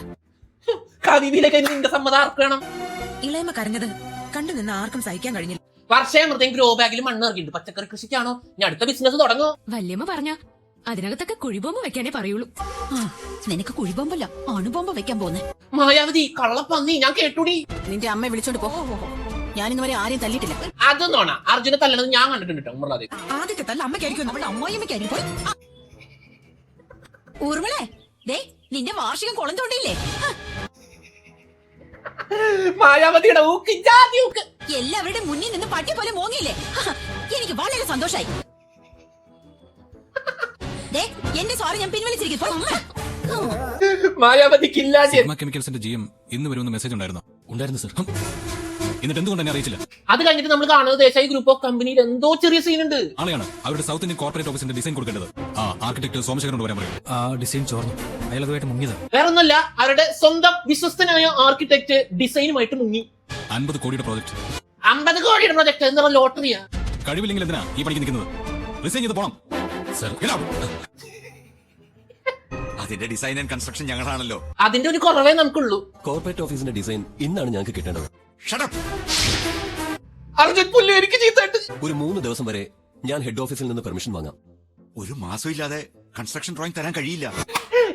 കവി വിലേക്ക് നിന്റെ സമ്മതം ആർക്ക് വേണം? ഇളയമ കരഞ്ഞത് കണ്ടു നിന്ന് ആർക്കും സഹിക്കാൻ കഴിഞ്ഞില്ല. വർഷമൃതം ഗ്രോ ബാഗിൽ മണ്ണ് ഇറക്കിയിട്ടുണ്ട്. പച്ചക്കറി കൃഷിക്കാണോ? ഞാൻ അടുത്ത ബിസിനസ് തുടങ്ങോ? വല്യമ്മ പറഞ്ഞ അതിനകത്തൊക്കെ കുഴിബോംബ് വെക്കാനേ പറയുള്ളൂ. നിനക്ക് കുഴിബോംബല്ല അണുബോംബ വെക്കാൻ പോന്നെ. മായാവതി, കള്ളപ്പന്നി, ഞാൻ കേട്ടൂടി. നിന്റെ അമ്മയെ വിളിച്ചോണ്ട് പോ. ഞാൻ ഇന്നുവരെ ആരെയും തല്ലിയിട്ടില്ല. അത് നോണ. അർജുനെ തല്ലണത് ഞാൻ കണ്ടിട്ടുണ്ട് കേട്ടോ ഉമ്മർലാതെ. ആദ്യത്തെ തല്ല അമ്മയ്ക്കായിരിക്കും, നമ്മുടെ അമ്മായിമ്മയ്ക്കായിരിക്കും. പോയി. ഊർമിളേ, ദേ നിന്റെ വാർഷികം കുളം തോണ്ടിയില്ലേ? മായാവതിയുടെ ഊക്ക് ജാതി ഊക്ക്. എല്ലാവരുടെ മുന്നിൽ നിന്ന് പട്ടി പോലെ മോങ്ങിയില്ലേ? എനിക്ക് വളരെ സന്തോഷായി. ദേ എന്റെ സോറി ഞാൻ പിൻവലിച്ചിരിക്കുന്നു. മായാവതിക്കില്ലാതെ സിഗ്മ കെമിക്കൽസിന്റെ GM ഇന്ന് വരുമെന്ന് മെസ്സേജ് ഉണ്ടായിരുന്നു. ഉണ്ടായിരുന്നു സർ. എന്നിട്ട് എന്തുകൊണ്ട് എന്നെ അറിയിച്ചില്ല? അത് കഴിഞ്ഞിട്ട് നമ്മൾ കാണുന്നത് ദേശായി ഗ്രൂപ്പ് ഓഫ് കമ്പനിയിൽ എന്തോ ചെറിയ സീൻ ഉണ്ട്. ആളെയാണ് അവരുടെ സൗത്ത് ഇന്ത്യൻ കോർപ്പറേറ്റ് ഓഫീസിന്റെ ഡിസൈൻ കൊടുക്കേണ്ടത്. ആർക്കിടെക്ട് സോമശേഖരനോട് വരാൻ പറയും. ആ ഡിസൈൻ ചോർന്നു, അയാൾ അതുമായിട്ട് മുങ്ങിയത്. വേറൊന്നുമല്ല, അവരുടെ സ്വന്തം വിശ്വസ്തനായ ആർക്കിടെക്ട് ഡിസൈനുമായിട്ട് മുങ്ങി. 50 കോടിയുടെ പ്രോജക്ട്. 50 കോടിയുടെ പ്രൊജക്ട് എന്താ ലോട്ടറിയാ? കഴിവില്ലെങ്കിൽ എന്തിനാ ഈ പണിക്ക് നിൽക്കുന്നത്? റിസൈൻ ചെയ്ത് പോണം സർ. അതിന്റെ ഡിസൈൻ ആൻഡ് കൺസ്ട്രക്ഷൻ ഞങ്ങളാണല്ലോ. അതിന്റെ ഒരു കുറവേ നമുക്കുള്ളൂ. കോർപ്പറേറ്റ് ഓഫീസിന്റെ ഡിസൈൻ ഇന്നാണ് ഞങ്ങൾക്ക് കിട്ടേണ്ടത്. അർജുൻ പുല്ല് എനിക്ക് ചീത്തായിട്ട്. ഒരു 3 ദിവസം വരെ ഞാൻ ഹെഡ് ഓഫീസിൽ നിന്ന് പെർമിഷൻ വാങ്ങാം. ഒരു മാസം ഇല്ലാതെ കൺസ്ട്രക്ഷൻ ഡ്രോയിങ് തരാൻ കഴിയില്ല.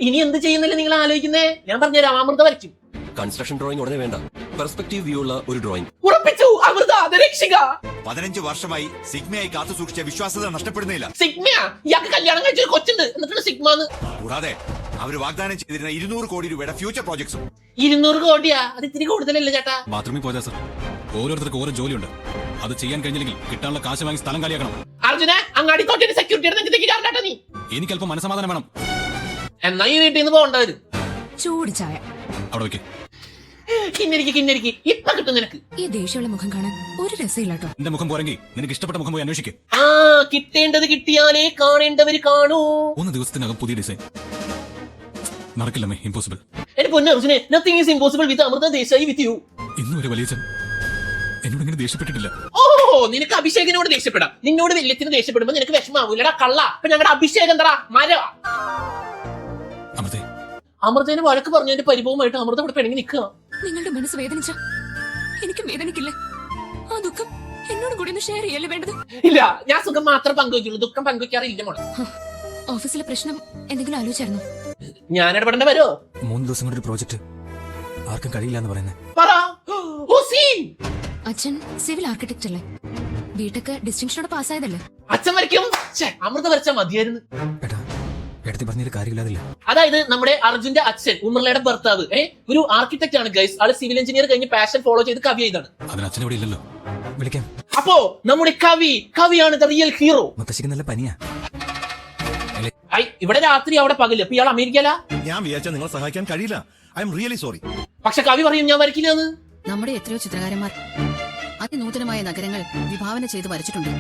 ഇനി എന്ത് ചെയ്യുന്നില്ല നിങ്ങൾ ആലോചിക്കുന്നേ? ഞാൻ പറഞ്ഞുതരാം, അമൃത വരയ്ക്കും. കൺസ്ട്രക്ഷൻ ഡ്രോയിങ് ഉടനെ വേണ്ട, പെർസ്പെക്റ്റീവ് വ്യൂ ഉള്ള ഒരു ഡ്രോയിങ്. ഉറപ്പിച്ചു, അമൃത അത് രക്ഷിക. 15 വർഷമായി സിഗ്മയായി കാത്തു സൂക്ഷിച്ച വിശ്വാസ്യത നഷ്ടപ്പെടുന്നില്ല. സിഗ്മ ഇയാൾക്ക് കല്യാണം കഴിച്ചൊരു കൊച്ചുണ്ട്, എന്നിട്ടാണ് സിഗ്മാന്ന്. കൂടാതെ അവർ വാഗ്ദാനം ചെയ്തിരുന്ന 200 കോടി രൂപയുടെ ഫ്യൂച്ചർ പ്രോജക്ട്സും. 200 കോടിയാ? അത് ഇത്തിരി കൂടുതലല്ലേ ചേട്ടാ? ബാത്റൂമിൽ പോയതാ സർ. ഓരോരുത്തർക്ക് ഓരോ ജോലിയുണ്ട്. അത് ചെയ്യാൻ കഴിഞ്ഞില്ലെങ്കിൽ കിട്ടാനുള്ള കാശ് വാങ്ങി സ്ഥലം കാലിയാക്കണം. അർജുനെ അങ്ങാടി തോട്ടിന്റെ സെക്യൂരിറ്റി നീ. എനിക്കല്പം മനസ്സമാധാനം വേണം. എന്നാ ഈ വീട്ടിൽ നിന്ന് പോകേണ്ട വരും. ചൂട് ചായ. അവിടെ വെക്കേ. കിന്നരിക്ക് ഇപ്പൊ കിട്ടും നിനക്ക്. ഈ ദേഷ്യമുള്ള മുഖം കാണാൻ ഒരു രസമില്ല കേട്ടോ. എന്റെ മുഖം പോരെങ്കിൽ നിനക്ക് ഇഷ്ടപ്പെട്ട മുഖം പോയി അന്വേഷിക്കേ. കിട്ടേണ്ടത് കിട്ടിയാലേ കാണേണ്ടവര് കാണൂ. 1 ദിവസത്തിനകം പുതിയ ഡിസൈൻ നടക്കില്ലമ്മേ. ഇമ്പോസിബിൾ. എന്റെ പൊന്നു അർജുനെ, nothing is impossible with Amrita Desai with you. ഇന്നും ഒരു വലിയച്ഛൻ എന്നോട് ഇങ്ങനെ ദേഷ്യപ്പെട്ടിട്ടില്ല. നിനക്ക് അഭിഷേകിനോട് ദേഷ്യപ്പെടാം, നിന്നോട് വല്യത്തിന് ദേഷ്യപ്പെടുമ്പോ നിനക്ക് വിഷമാവൂലടാ കള്ള. അപ്പൊ ഞങ്ങളുടെ അഭിഷേകം എന്താ മരവാ? അമൃതേ, അമൃതേനെ വഴക്ക് പറഞ്ഞതിന്റെ പരിഭവമായിട്ട് അമൃത ഇവിടെ പിണങ്ങി നിൽക്കുക. നിങ്ങളുടെ മനസ്സ് വേദനിച്ച എനിക്കും വേദനിക്കില്ലേ? ആ ദുഃഖം എന്നോട് കൂടി ഒന്ന് ഷെയർ ചെയ്യല്ലേ വേണ്ടത്? ഇല്ല, ഞാൻ സുഖം മാത്രം പങ്കുവയ്ക്കുള്ളൂ, ദുഃഖം പങ്കുവയ്ക്കാറില്ല മോളെ. ഓഫീസിലെ പ്രശ്നം എന്തെങ്കിലും ആലോചിച്ചായിരുന്നോ? ഞാൻ ഇടപെടേണ്ട വരുമോ? 3 ദിവസം കൊണ്ട് ഒരു പ്രോജക്ട് ആർക്കും കഴിയില്ല എന്ന് പറയുന്നത്. അച്ഛൻ സിവിൽ ആർക്കിടെക്ട് അല്ലേ? ബിടെക് ഡിസ്റ്റിങ്ഷനോട് പാസ്സായതല്ലേ? അച്ഛൻ വരയ്ക്കും. അമൃത വരച്ചാ മതിയായിരുന്നു. ഏട്ടാ, എടുത്ത് പറഞ്ഞൊരു കാര്യമില്ലാതില്ല. അതായത് നമ്മുടെ അർജുന്റെ അച്ഛൻ ഉമർലയുടെ ഭർത്താവ് ഒരു ആർക്കിടെക്ട് ആണ് ഗൈസ്. ആള് സിവിൽ എഞ്ചിനീയർ കഴിഞ്ഞ് പാഷൻ ഫോളോ ചെയ്ത് കവി ചെയ്താണ്. അതിന് അച്ഛൻ ഇവിടെ ഇല്ലല്ലോ. വിളിക്കാം. അപ്പോ നമ്മുടെ കവിയാണ് ദ റിയൽ ഹീറോ. മുത്തശ്ശിക്ക് നല്ല പനിയാ. ഇവിടെ രാത്രി അവിടെ പകല്. അപ്പൊ ഇയാൾ അമേരിക്കയിലാ. ഞാൻ വിചാരിച്ചാൽ നിങ്ങളെ സഹായിക്കാൻ കഴിയില്ല. I am really sorry. പക്ഷെ കവി പറയും ഞാൻ വരയ്ക്കില്ലെന്ന്. നമ്മുടെ എത്രയോ ചിത്രകാരന്മാർ അതിനൂതനമായ നഗരങ്ങൾ വിഭാവന ചെയ്ത് വരച്ചിട്ടുണ്ട്.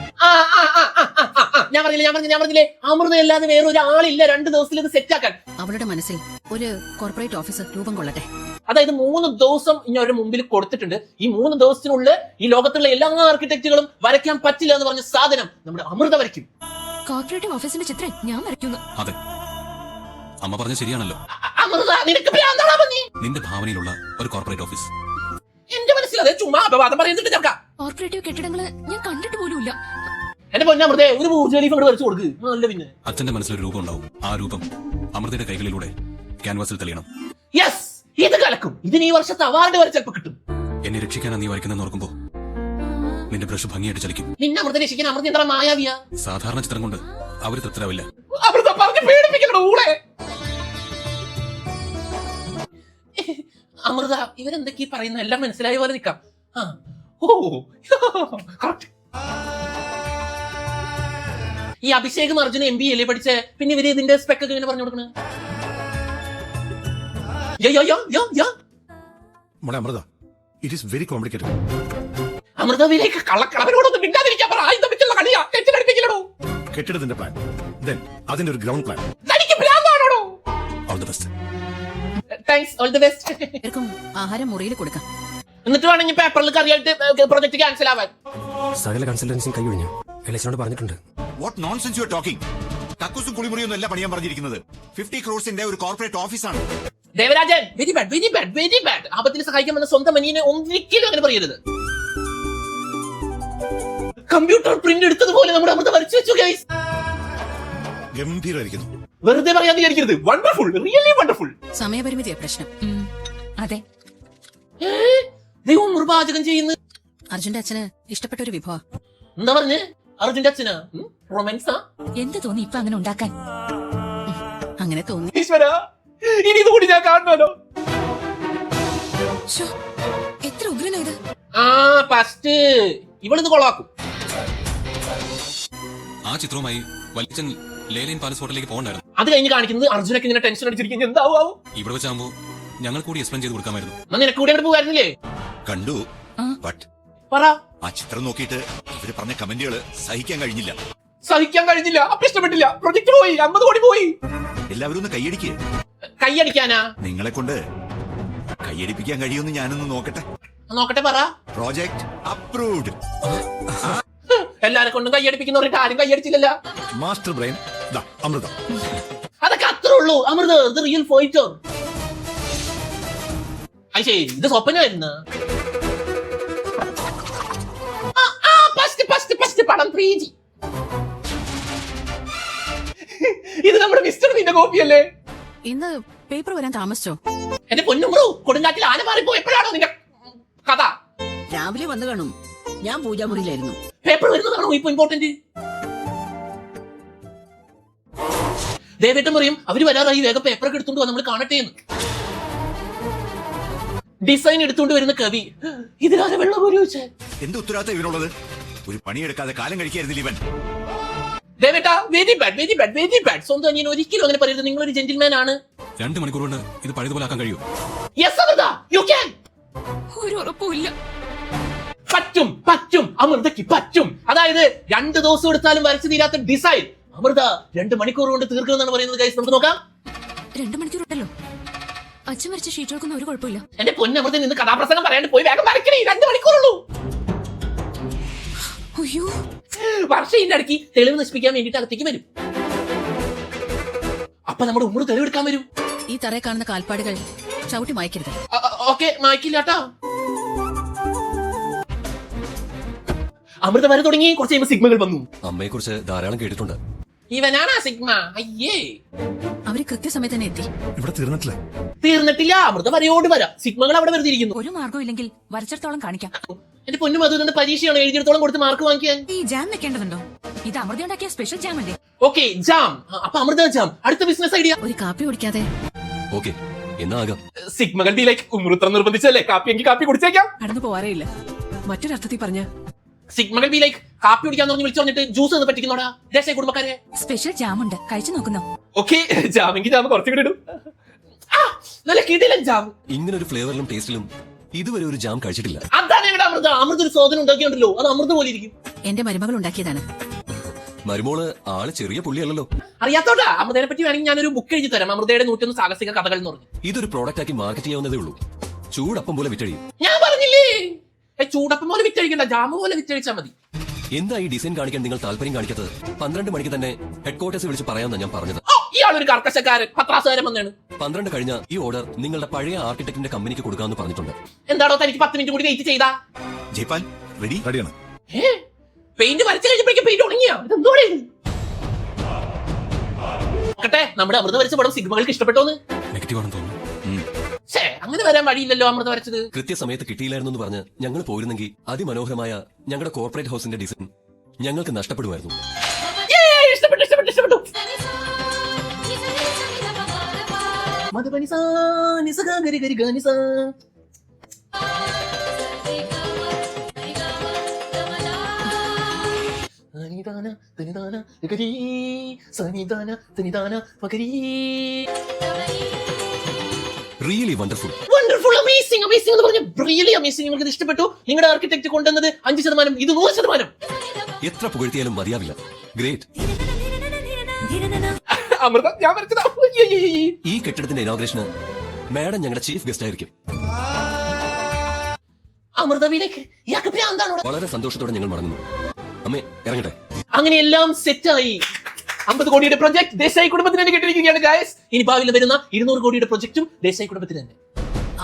ഞാൻ പറഞ്ഞില്ലേ അമൃത അല്ലാതെ വേറെ ഒരാളില്ല 2 ദിവസത്തിൽ ഇത് സെറ്റ് ആക്കാൻ. അവളുടെ മനസ്സിൽ ഒരു കോർപ്പറേറ്റ് ഓഫീസ് രൂപം കൊള്ളട്ടെ. അതായത് 3 ദിവസം ഇനി അവരുടെ മുമ്പിൽ കൊടുത്തിട്ടുണ്ട്. ഈ 3 ദിവസത്തിനുള്ളിൽ ഈ ലോകത്തുള്ള എല്ലാ ആർക്കിടെക്റ്റുകളും വരയ്ക്കാൻ പറ്റില്ല എന്ന് പറഞ്ഞ സാധനം നമ്മുടെ അമൃത വരയ്ക്കും. കോർപ്പറേറ്റീവ് ഓഫീസിന്റെ ചിത്രം ഞാൻ വരയ്ക്കുന്നു. അതെ, അമ്മ പറഞ്ഞ ശരിയാണല്ലോ. അമൃത നിനക്ക് ഭ്രാന്താണോ പന്നി? നിന്റെ ഭാവനയിലുള്ള ഒരു കോർപ്പറേറ്റ് ഓഫീസ്. എന്റെ മനസ്സിൽ അതേ ചുമ്മാ അപവാദം പറയുന്നുണ്ട് ചേർക്കാം. കോർപ്പറേറ്റീവ് കെട്ടിടങ്ങള് ഞാൻ കണ്ടിട്ട് പോലുമില്ല. എന്റെ പൊന്നമൃതേ, ഒരു ഊർജ്ജലീഫ് അങ്ങോട്ട് വരച്ചു കൊടുക്ക്. നല്ല പിന്നെ അച്ഛന്റെ മനസ്സിലൊരു രൂപം ഉണ്ടാവും. ആ രൂപം അമൃതയുടെ കൈകളിലൂടെ ക്യാൻവാസിൽ തെളിയണം. യെസ്, ഇത് കലക്കും. ഇതിന് ഈ വർഷത്തെ അവാർഡ് വരെ ചിലപ്പോൾ കിട്ടും. എന്നെ രക്ഷിക്കാനാ നീ വരയ്ക്കുന്നെന്ന് ഓർക്കുമ്പോ നിന്റെ ബ്രഷ് ഭംഗിയായിട്ട് ചലിക്കും. നിന്നെ അമൃത രക്ഷിക്കാൻ അമൃത എന്താ മായാവിയാ? സാധാരണ ചിത്രം കൊണ്ട് അവര് തൃപ്തരാവില്ല. അമൃത പറഞ്ഞ് പേടിപ്പിക്കണോ ഊളെ? അമൃത ഇവരെന്തൊക്കെയാ പറയുന്ന എല്ലാം മനസ്സിലായ പോലെ നിൽക്കാം. ഈ അഭിഷേകും അർജുന MBA അല്ലേ പഠിച്ചേ? പിന്നെ ഇവര് ഇതിന്റെ സ്പെക്ക് ഇങ്ങനെ പറഞ്ഞു കൊടുക്കണേ. മോളെ Amrutha, it is very complicated. അമൃതയിലേക്ക് കള്ളക്കളവരോടൊന്നും മിണ്ടാതിരിക്കാൻ പറ. ആയുധം വെച്ചുള്ള കളിയാ. ടെൻഷനടിപ്പിക്കലോ. കെട്ടിടത്തിന്റെ പ്ലാൻ, ദെൻ അതിന്റെ ഒരു ഗ്രൗണ്ട് പ്ലാൻ. തനിക്ക് ഭ്രാന്താണോ? All the best. Thanks, all the best. ഇവർക്കും ആഹാരം മുറിയിൽ കൊടുക്കാം. എന്നിട്ട് വേണമെങ്കിൽ പേപ്പറിൽ കറിയായിട്ട് പ്രൊജക്ട് ക്യാൻസൽ ആവാൻ. സകല കൺസൾട്ടൻസിയും കൈയൊഴിഞ്ഞു. എലച്ചനോട് പറഞ്ഞിട്ടുണ്ട്. What nonsense you are talking? കക്കൂസും കുളിമുറിയൊന്നും അല്ല പണിയാൻ പറഞ്ഞിരിക്കുന്നത്. 50 crores ഒരു കോർപ്പറേറ്റ് ഓഫീസാണ്. Devarajan, very bad, very bad, very bad. ആപത്തിൽ സഹായിക്കാൻ വന്ന സ്വന്തം അനിയനെ ഒരിക്കലും അങ്ങനെ പറയരുത്. കമ്പ്യൂട്ടർ പ്രിന്റ് എടുത്തതുപോലെ നമ്മുടെ അമൃത വരച്ചു വെച്ചു ഗൈസ്. ഗംഭീരമായിരിക്കുന്നു. വെറുതെ പറയാൻ വിചാരിക്കരുത്. Wonderful, really wonderful. സമയപരിമിതിയാ പ്രശ്നം. അതെ. ദൈവം നിർവാചകം ചെയ്യുന്നു. അർജുന്റെ അച്ഛന് ഇഷ്ടപ്പെട്ട ഒരു വിഭവ. എന്താ പറഞ്ഞേ? അർജുന്റെ അച്ഛനാ? റൊമാൻസാ? എന്ത് തോന്നി ഇപ്പൊ അങ്ങനെ ഉണ്ടാക്കാൻ? അങ്ങനെ തോന്നി. ഈശ്വര, ഇനി ഇത് കൂടി ഞാൻ കാണണമല്ലോ. ശ്ശോ, എത്ര ഉഗ്രനാ ഇത്. ആ ഫസ്റ്റ് ഇവളിത് കൊളാക്കും. ആ ചിത്രവുമായി വലിച്ചൻ ലേലൈൻ പാലസ് ഹോട്ടലിലേക്ക് പോകണ്ടായിരുന്നു. അത് കഴിഞ്ഞ് കാണിക്കുന്നത് അർജുനൊക്കെ ഇങ്ങനെ ടെൻഷൻ അടിച്ചിരിക്കുന്നത് എന്താവും. ഇവിടെ വെച്ചാകുമ്പോ ഞങ്ങൾ കൂടി എക്സ്പ്ലെയിൻ ചെയ്ത് കൊടുക്കാമായിരുന്നു. എന്നാ നിനക്ക് കൂടി അങ്ങോട്ട് പോകായിരുന്നില്ലേ? കണ്ടു. ബട്ട് പറ. ആ ചിത്രം നോക്കിയിട്ട് ഇവര് പറഞ്ഞ കമന്റുകൾ സഹിക്കാൻ കഴിഞ്ഞില്ല. സഹിക്കാൻ കഴിഞ്ഞില്ല, അപ്പൊ ഇഷ്ടപ്പെട്ടില്ല, പ്രൊജക്ട് പോയി, 50 കോടി പോയി. എല്ലാവരും ഒന്ന് കൈയടിക്കേ. കൈയടിക്കാനാ? നിങ്ങളെ കൊണ്ട് കൈയടിപ്പിക്കാൻ കഴിയുമെന്ന് ഞാനൊന്ന് നോക്കട്ടെ. നോക്കട്ടെ, പറ. Project approved. എല്ലാരെ കൊണ്ടും കൈയടിപ്പിക്കുന്നവർക്ക് ആരും കൈയടിച്ചില്ലല്ലോ. Master brain Amrita. അതൊക്കെ അത്രേ ഉള്ളൂ. അമൃത ഇത് റിയൽ ഫൈറ്റർ. ശരി, ഇത് സ്വപ്നമായിരുന്നു. പടം 3G. ഇത് നമ്മുടെ മിസ്റ്റർ നിന്റെ കോപ്പിയല്ലേ? ഇന്ന് പേപ്പർ വരാൻ താമസിച്ചോ? എന്റെ പൊന്നുമ്പ്രൂ, കൊടുങ്കാറ്റിൽ ആന മാറിപ്പോയപ്പോഴാണോ നിന്റെ കഥ? രാവിലെ വന്നു കാണും. ഞാൻ പൂജാമുറിയിലായിരുന്നു. പേപ്പർ വരുന്നതാണോ ഇപ്പൊ ഇമ്പോർട്ടന്റ്? ദേവേട്ടൻ പറയും അവര് വരാറായി, വേഗം പേപ്പറൊക്കെ എടുത്തോണ്ട് വന്ന് നമ്മൾ കാണട്ടെ എന്ന്. ഡിസൈൻ എടുത്തോണ്ട് വരുന്ന കവി ഇതിലാരെ വെള്ളം കോരി വെച്ചേ? എന്ത് ഉത്തരവാദിത്തം ഇവനുള്ളത്? ഒരു പണിയെടുക്കാതെ കാലം കഴിക്കായിരുന്നില്ല ഇവൻ. ദേവേട്ടാ, very bad, very bad, very bad. സ്വന്തം അനിയൻ ഒരിക്കലും അങ്ങനെ പറയരുത്. നിങ്ങളൊരു ജെന്റിൽമാൻ ആണ്. 2 മണിക്കൂർ കൊണ്ട് ഇത് പഴയതുപോലെ ആക്കാൻ കഴിയൂ? Yes Amrita, you can. ഒരു ഉറപ്പുമില്ല. പറ്റും, പറ്റും, അമൃതയ്ക്ക് പറ്റും. അതായത് 2 ദിവസം എടുത്താലും വരച്ചു തീരാത്ത ഡിസൈൻ അമൃത 2 മണിക്കൂർ കൊണ്ട് തീർക്കുമെന്നാണ് പറയുന്നത്. ഗൈസ്, നമുക്ക് നോക്കാം. 2 മണിക്കൂറുണ്ടല്ലോ. അച്ഛൻ വരച്ച ഷീറ്റുകൾക്കൊന്നും ഒരു കുഴപ്പമില്ല. എന്റെ പൊന്നമൃത നിന്ന് കഥാപ്രസംഗം പറയാണ്ട് പോയി വേഗം വരക്കണേ. 2 മണിക്കൂറുള്ളൂ. അയ്യോ, വർഷം ഇതിന്റെ ഇടയ്ക്ക് തെളിവ് നശിപ്പിക്കാൻ വേണ്ടിട്ട് അകത്തേക്ക് വരും. അപ്പൊ നമ്മുടെ ഉമ്മറ് തെളിവെടുക്കാൻ വരും. ഈ തറയെ കാണുന്ന കാൽപ്പാടുകൾ ചവിട്ടി മായ്ക്കരുത്. ഓക്കെ, മായ്ക്കില്ലാട്ടാ. അമൃത വരെ തുടങ്ങി. കുറച്ച് കഴിയുമ്പോൾ സിഗ്മകൾ വന്നു. അമ്മയെ കുറിച്ച് ധാരാളം കേട്ടിട്ടുണ്ട്. ഇവനാണ് സിഗ്മ. അയ്യേ, അവര് കൃത്യസമയത്ത് തന്നെ എത്തി. ഇവിടെ തീർന്നിട്ടില്ല. തീർന്നിട്ടില്ല. അമൃത വരയോട് വരാം. സിഗ്മകൾ അവിടെ വെറുതെ ഇരിക്കുന്നു. ഒരു മാർഗം ഇല്ലെങ്കിൽ വരച്ചിടത്തോളം കാണിക്കാം. എന്റെ പൊന്നും അതുകൊണ്ട് പരീക്ഷയാണ്, എഴുതിയിടത്തോളം കൊടുത്ത് മാർക്ക് വാങ്ങിക്കാൻ. ഈ ജാം വെക്കേണ്ടതുണ്ടോ? ഇത് അമൃത ഉണ്ടാക്കിയ സ്പെഷ്യൽ ജാം അല്ലേ? Okay, jam. അപ്പൊ അമൃത ജാം. അടുത്ത ബിസിനസ് ഐഡിയ. ഒരു കാപ്പി കുടിക്കാതെ. ഓക്കെ, എന്നാ ആകാം. സിഗ്മകൾ ബി ലൈക്ക് ഉമ്രുത്ര നിർബന്ധിച്ചല്ലേ കാപ്പി എങ്കിൽ കാപ്പി കുടിച്ചേക്കാം. കടന്നു പോവാറേ ഇല്ല. മറ്റൊരർത്ഥത്തിൽ പറഞ്ഞ സിഗ്മകൾ ബി ലൈക്ക് കാപ്പി കുടിക്കാന്ന് പറഞ്ഞ് വിളിച്ചു പറഞ്ഞിട്ട് ജ്യൂസ് എന്ന് പറ്റിക്കുന്നോടാ ദേശീയ കുടുംബക്കാരെ. സ്പെഷ്യൽ ജാം ഉണ്ട്, കഴിച്ചു നോക്കുന്നോ? ഓക്കെ, ജാമെങ്കിൽ ജാമ കുറച്ചുകൂടി ഇടും. നല്ല കിടിലൻ ജാം. ഇങ്ങനെ ഒരു ഫ്ലേവറിലും ടേസ്റ്റിലും ഇതുവരെ ഒരു ജാം കഴിച്ചിട്ടില്ല. അതാണ് ഞങ്ങളുടെ അമൃത. അമൃത ഒരു സ്വാദനം ഉണ്ടാക്കിയുണ്ടല്ലോ, അത് അമൃത പോലെ ഇരിക്കും. എന്റെ മരുമകൾ ഉണ്ടാക്കിയതാണ്. മരുമോള് ആള് ചെറിയ പുള്ളിയല്ലല്ലോ. അറിയാത്തോട്ടാ. അമൃതയെ പറ്റി വേണമെങ്കിൽ ഞാനൊരു ബുക്ക് എഴുതി തരാം. അമൃതയുടെ 101 സാഹസിക കഥകൾ എന്ന് പറഞ്ഞു. ഇതൊരു പ്രോഡക്റ്റ് ആക്കി മാർക്കറ്റ് ചെയ്യാവുന്നതേ ഉള്ളൂ. ചൂടപ്പം പോലെ വിറ്റഴിയും. ഞാൻ പറഞ്ഞില്ലേ, ചൂടപ്പം പോലെ വിറ്റഴിക്കണ്ട, ജാമ പോലെ വിറ്റഴിച്ചാ മതി. എന്താ ഈ ഡിസൈൻ കാണിക്കാൻ നിങ്ങൾ താല്പര്യം കാണിക്കത്? 12 മണിക്ക് തന്നെ ഹെഡ് ക്വാർട്ടേഴ്സ് വിളിച്ച് പറയാമെന്നാണ് ഞാൻ പറഞ്ഞത്. ഇയാളൊരു കർക്കശക്കാരൻ, പത്രാസുകാരൻ വന്നാണ്. 12 കഴിഞ്ഞ ഈ ഓർഡർ നിങ്ങളുടെ പഴയ ആർക്കിടെക്ടിന്റെ കമ്പനിക്ക് കൊടുക്കാമെന്ന് പറഞ്ഞിട്ടുണ്ട്. എന്താണോ തനിക്ക് 10 മിനിറ്റ് കൂടി വെയിറ്റ് ചെയ്താ? ജയ്പാൽ റെഡി? റെഡിയാണ്. പെയിന്റ് വരച്ചു കഴിഞ്ഞപ്പോഴേക്കും പെയിന്റ് ഉണങ്ങിയാ? ഇതെന്തോടെ നോക്കട്ടെ. നമ്മുടെ അമൃത വരച്ച പടം സിഗ്മകൾക്ക് ഇഷ്ടപ്പെട്ടോന്ന്? നെഗറ്റീവ് ആണെന്ന് തോന്നുന്നു. അങ്ങനെ വരാൻ വഴിയില്ലല്ലോ. അമൃത വരച്ചത് കൃത്യസമയത്ത് കിട്ടിയില്ലായിരുന്നു എന്ന് പറഞ്ഞ് ഞങ്ങൾ പോയിരുന്നെങ്കിൽ അതിമനോഹരമായ ഞങ്ങളുടെ കോർപ്പറേറ്റ് ഹൗസിന്റെ ഡിസൈൻ ഞങ്ങൾക്ക് നഷ്ടപ്പെടുമായിരുന്നു. ഇഷ്ടപ്പെട്ടു, ഇഷ്ടപ്പെട്ടു, ഇഷ്ടപ്പെട്ടു. മധുബനിസാ നിസഗ ഗരി ഗരി ഗനിസാ. സനിദാന തനിദാന ഗരി സനിദാന തനിദാന പകരി. Really wonderful. Wonderful, amazing, amazing എന്ന് പറഞ്ഞ റിയലി അമേസിംഗ്. നിങ്ങൾക്ക് ഇത് ഇഷ്ടപ്പെട്ടു? നിങ്ങളുടെ ആർക്കിടെക്ട് കൊണ്ടുവന്നത് 5%, ഇത് 100%. എത്ര പുകഴ്ത്തിയാലും മതിയാവില്ല. ഗ്രേറ്റ്. അമൃത ഞാൻ വരച്ചതാ. ഈ കെട്ടിടത്തിന്റെ ഇനോഗ്രേഷന് മാഡം ഞങ്ങളുടെ ചീഫ് ഗസ്റ്റ് ആയിരിക്കും. അമൃതവിലേക്ക് ഇയാൾക്ക് ഭ്രാന്താണോ? വളരെ സന്തോഷത്തോടെ ഞങ്ങൾ മടങ്ങുന്നു. അമ്മേ, ഇറങ്ങട്ടെ. അങ്ങനെ എല്ലാം സെറ്റായി. 50 കോടിയുടെ പ്രൊജക്ട് ദേശായി കുടുംബത്തിന് തന്നെ കിട്ടിയിരിക്കുകയാണ് ഗായ്സ്. ഇനി ഭാവിയിൽ വരുന്ന 200 കോടിയുടെ പ്രൊജക്റ്റും ദേശായി കുടുംബത്തിന് തന്നെ.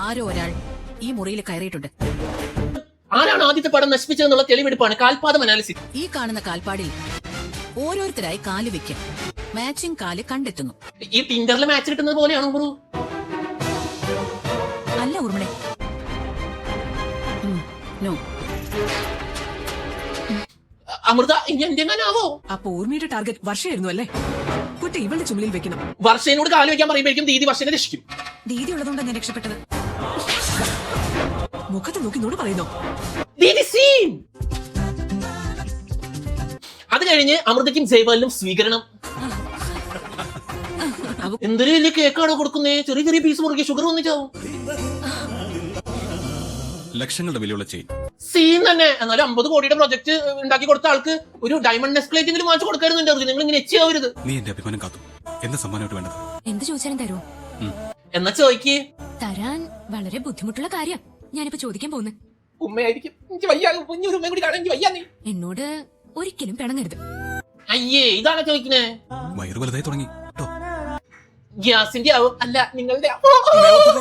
ആരോ ഒരാൾ ഈ മുറിയിൽ കയറിയിട്ടുണ്ട്. ആരാണ് ആദ്യത്തെ പടം നശിപ്പിച്ചതെന്നുള്ള തെളിവെടുപ്പാണ് കാൽപാദം അനാലിസിസ്. ഈ കാണുന്ന കാൽപ്പാടിൽ ഓരോരുത്തരായി കാല് വെക്കും. മാച്ചിങ് കാല് കണ്ടെത്തുന്നു. ഈ ടിൻഡറിൽ മാച്ച് കിട്ടുന്നത് പോലെയാണോ ബ്രോ? അല്ല ഉർമിളെ, നോ, അമൃത ഇനി എന്തെങ്ങാനാവോ? അപ്പൊ ഊർമിയുടെ ടാർഗറ്റ് വർഷയായിരുന്നു അല്ലേ? കുറ്റം ഇവളുടെ ചുമലിൽ വെക്കണം. വർഷേനോട് കാല് വെക്കാൻ പറയുമ്പോഴേക്കും ദീദി വർഷനെ രക്ഷിക്കും. ദീദി ഉള്ളതുകൊണ്ടാണ് ഞാൻ രക്ഷപ്പെട്ടത്. മുഖത്ത് നോക്കി നോട് പറയുന്നോ? ദീദി സീൻ. അത് കഴിഞ്ഞ് അമൃതയ്ക്കും ജയ്പാലിനും സ്വീകരണം. എന്തൊരു വലിയ കേക്കാണോ കൊടുക്കുന്നേ? ചെറിയ ചെറിയ പീസ് മുറുകെ ഷുഗർ വന്നിട്ടാവും. ലക്ഷങ്ങളുടെ വിലയുള്ള ചെയിൻ സീൻ തന്നെ. എന്നാലും 50 കോടിയുടെ പ്രൊജക്ട് ഉണ്ടാക്കി കൊടുത്ത ആൾക്ക് ഒരു ഡയമണ്ട് നെസ്ക്ലേറ്റ് എങ്കിലും വാങ്ങിച്ചു കൊടുക്കായിരുന്നു. നിങ്ങൾ ഇങ്ങനെ എച്ചിയാവരുത്. നീ എന്റെ അഭിമാനം കാത്തു. എന്താ സമ്മാനമായിട്ട് വേണ്ടത്? എന്ത് ചോദിച്ചാലും തരുമോ? എന്നാ ചോദിക്ക്. തരാൻ വളരെ ബുദ്ധിമുട്ടുള്ള കാര്യം ഞാനിപ്പോ ചോദിക്കാൻ പോകുന്നു. ഉമ്മയായിരിക്കും. എനിക്ക് വയ്യ. കുഞ്ഞൊരു ഉമ്മയും കൂടി കാണാൻ എനിക്ക് വയ്യ. നീ എന്നോട് ഒരിക്കലും പിണങ്ങരുത്. അയ്യേ, ഇതാണ് ചോദിക്കുന്നേ. വയറു വലുതായി തുടങ്ങി കേട്ടോ. ഗ്യാസിന്റെ ആവും. അല്ല, നിങ്ങളുടെ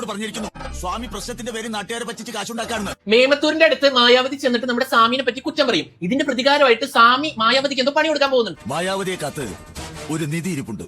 പറഞ്ഞിരിക്കുന്നു സ്വാമി പ്രശ്നത്തിന്റെ പേര് നാട്ടുകാരെ പറ്റിച്ച് കാശുണ്ടാക്കാണെന്ന്. മേമത്തൂരിന്റെ അടുത്ത് മായാവതി ചെന്നിട്ട് നമ്മുടെ സാമിനെ പറ്റി കുറ്റം പറയും. ഇതിന്റെ പ്രതികാരമായിട്ട് സാമി മായാവതിക്ക് എന്തോ പണി കൊടുക്കാൻ പോകുന്നുണ്ട്. മായാവതിയെ കാത്ത് ഒരു നിധി ഇരിപ്പുണ്ട്.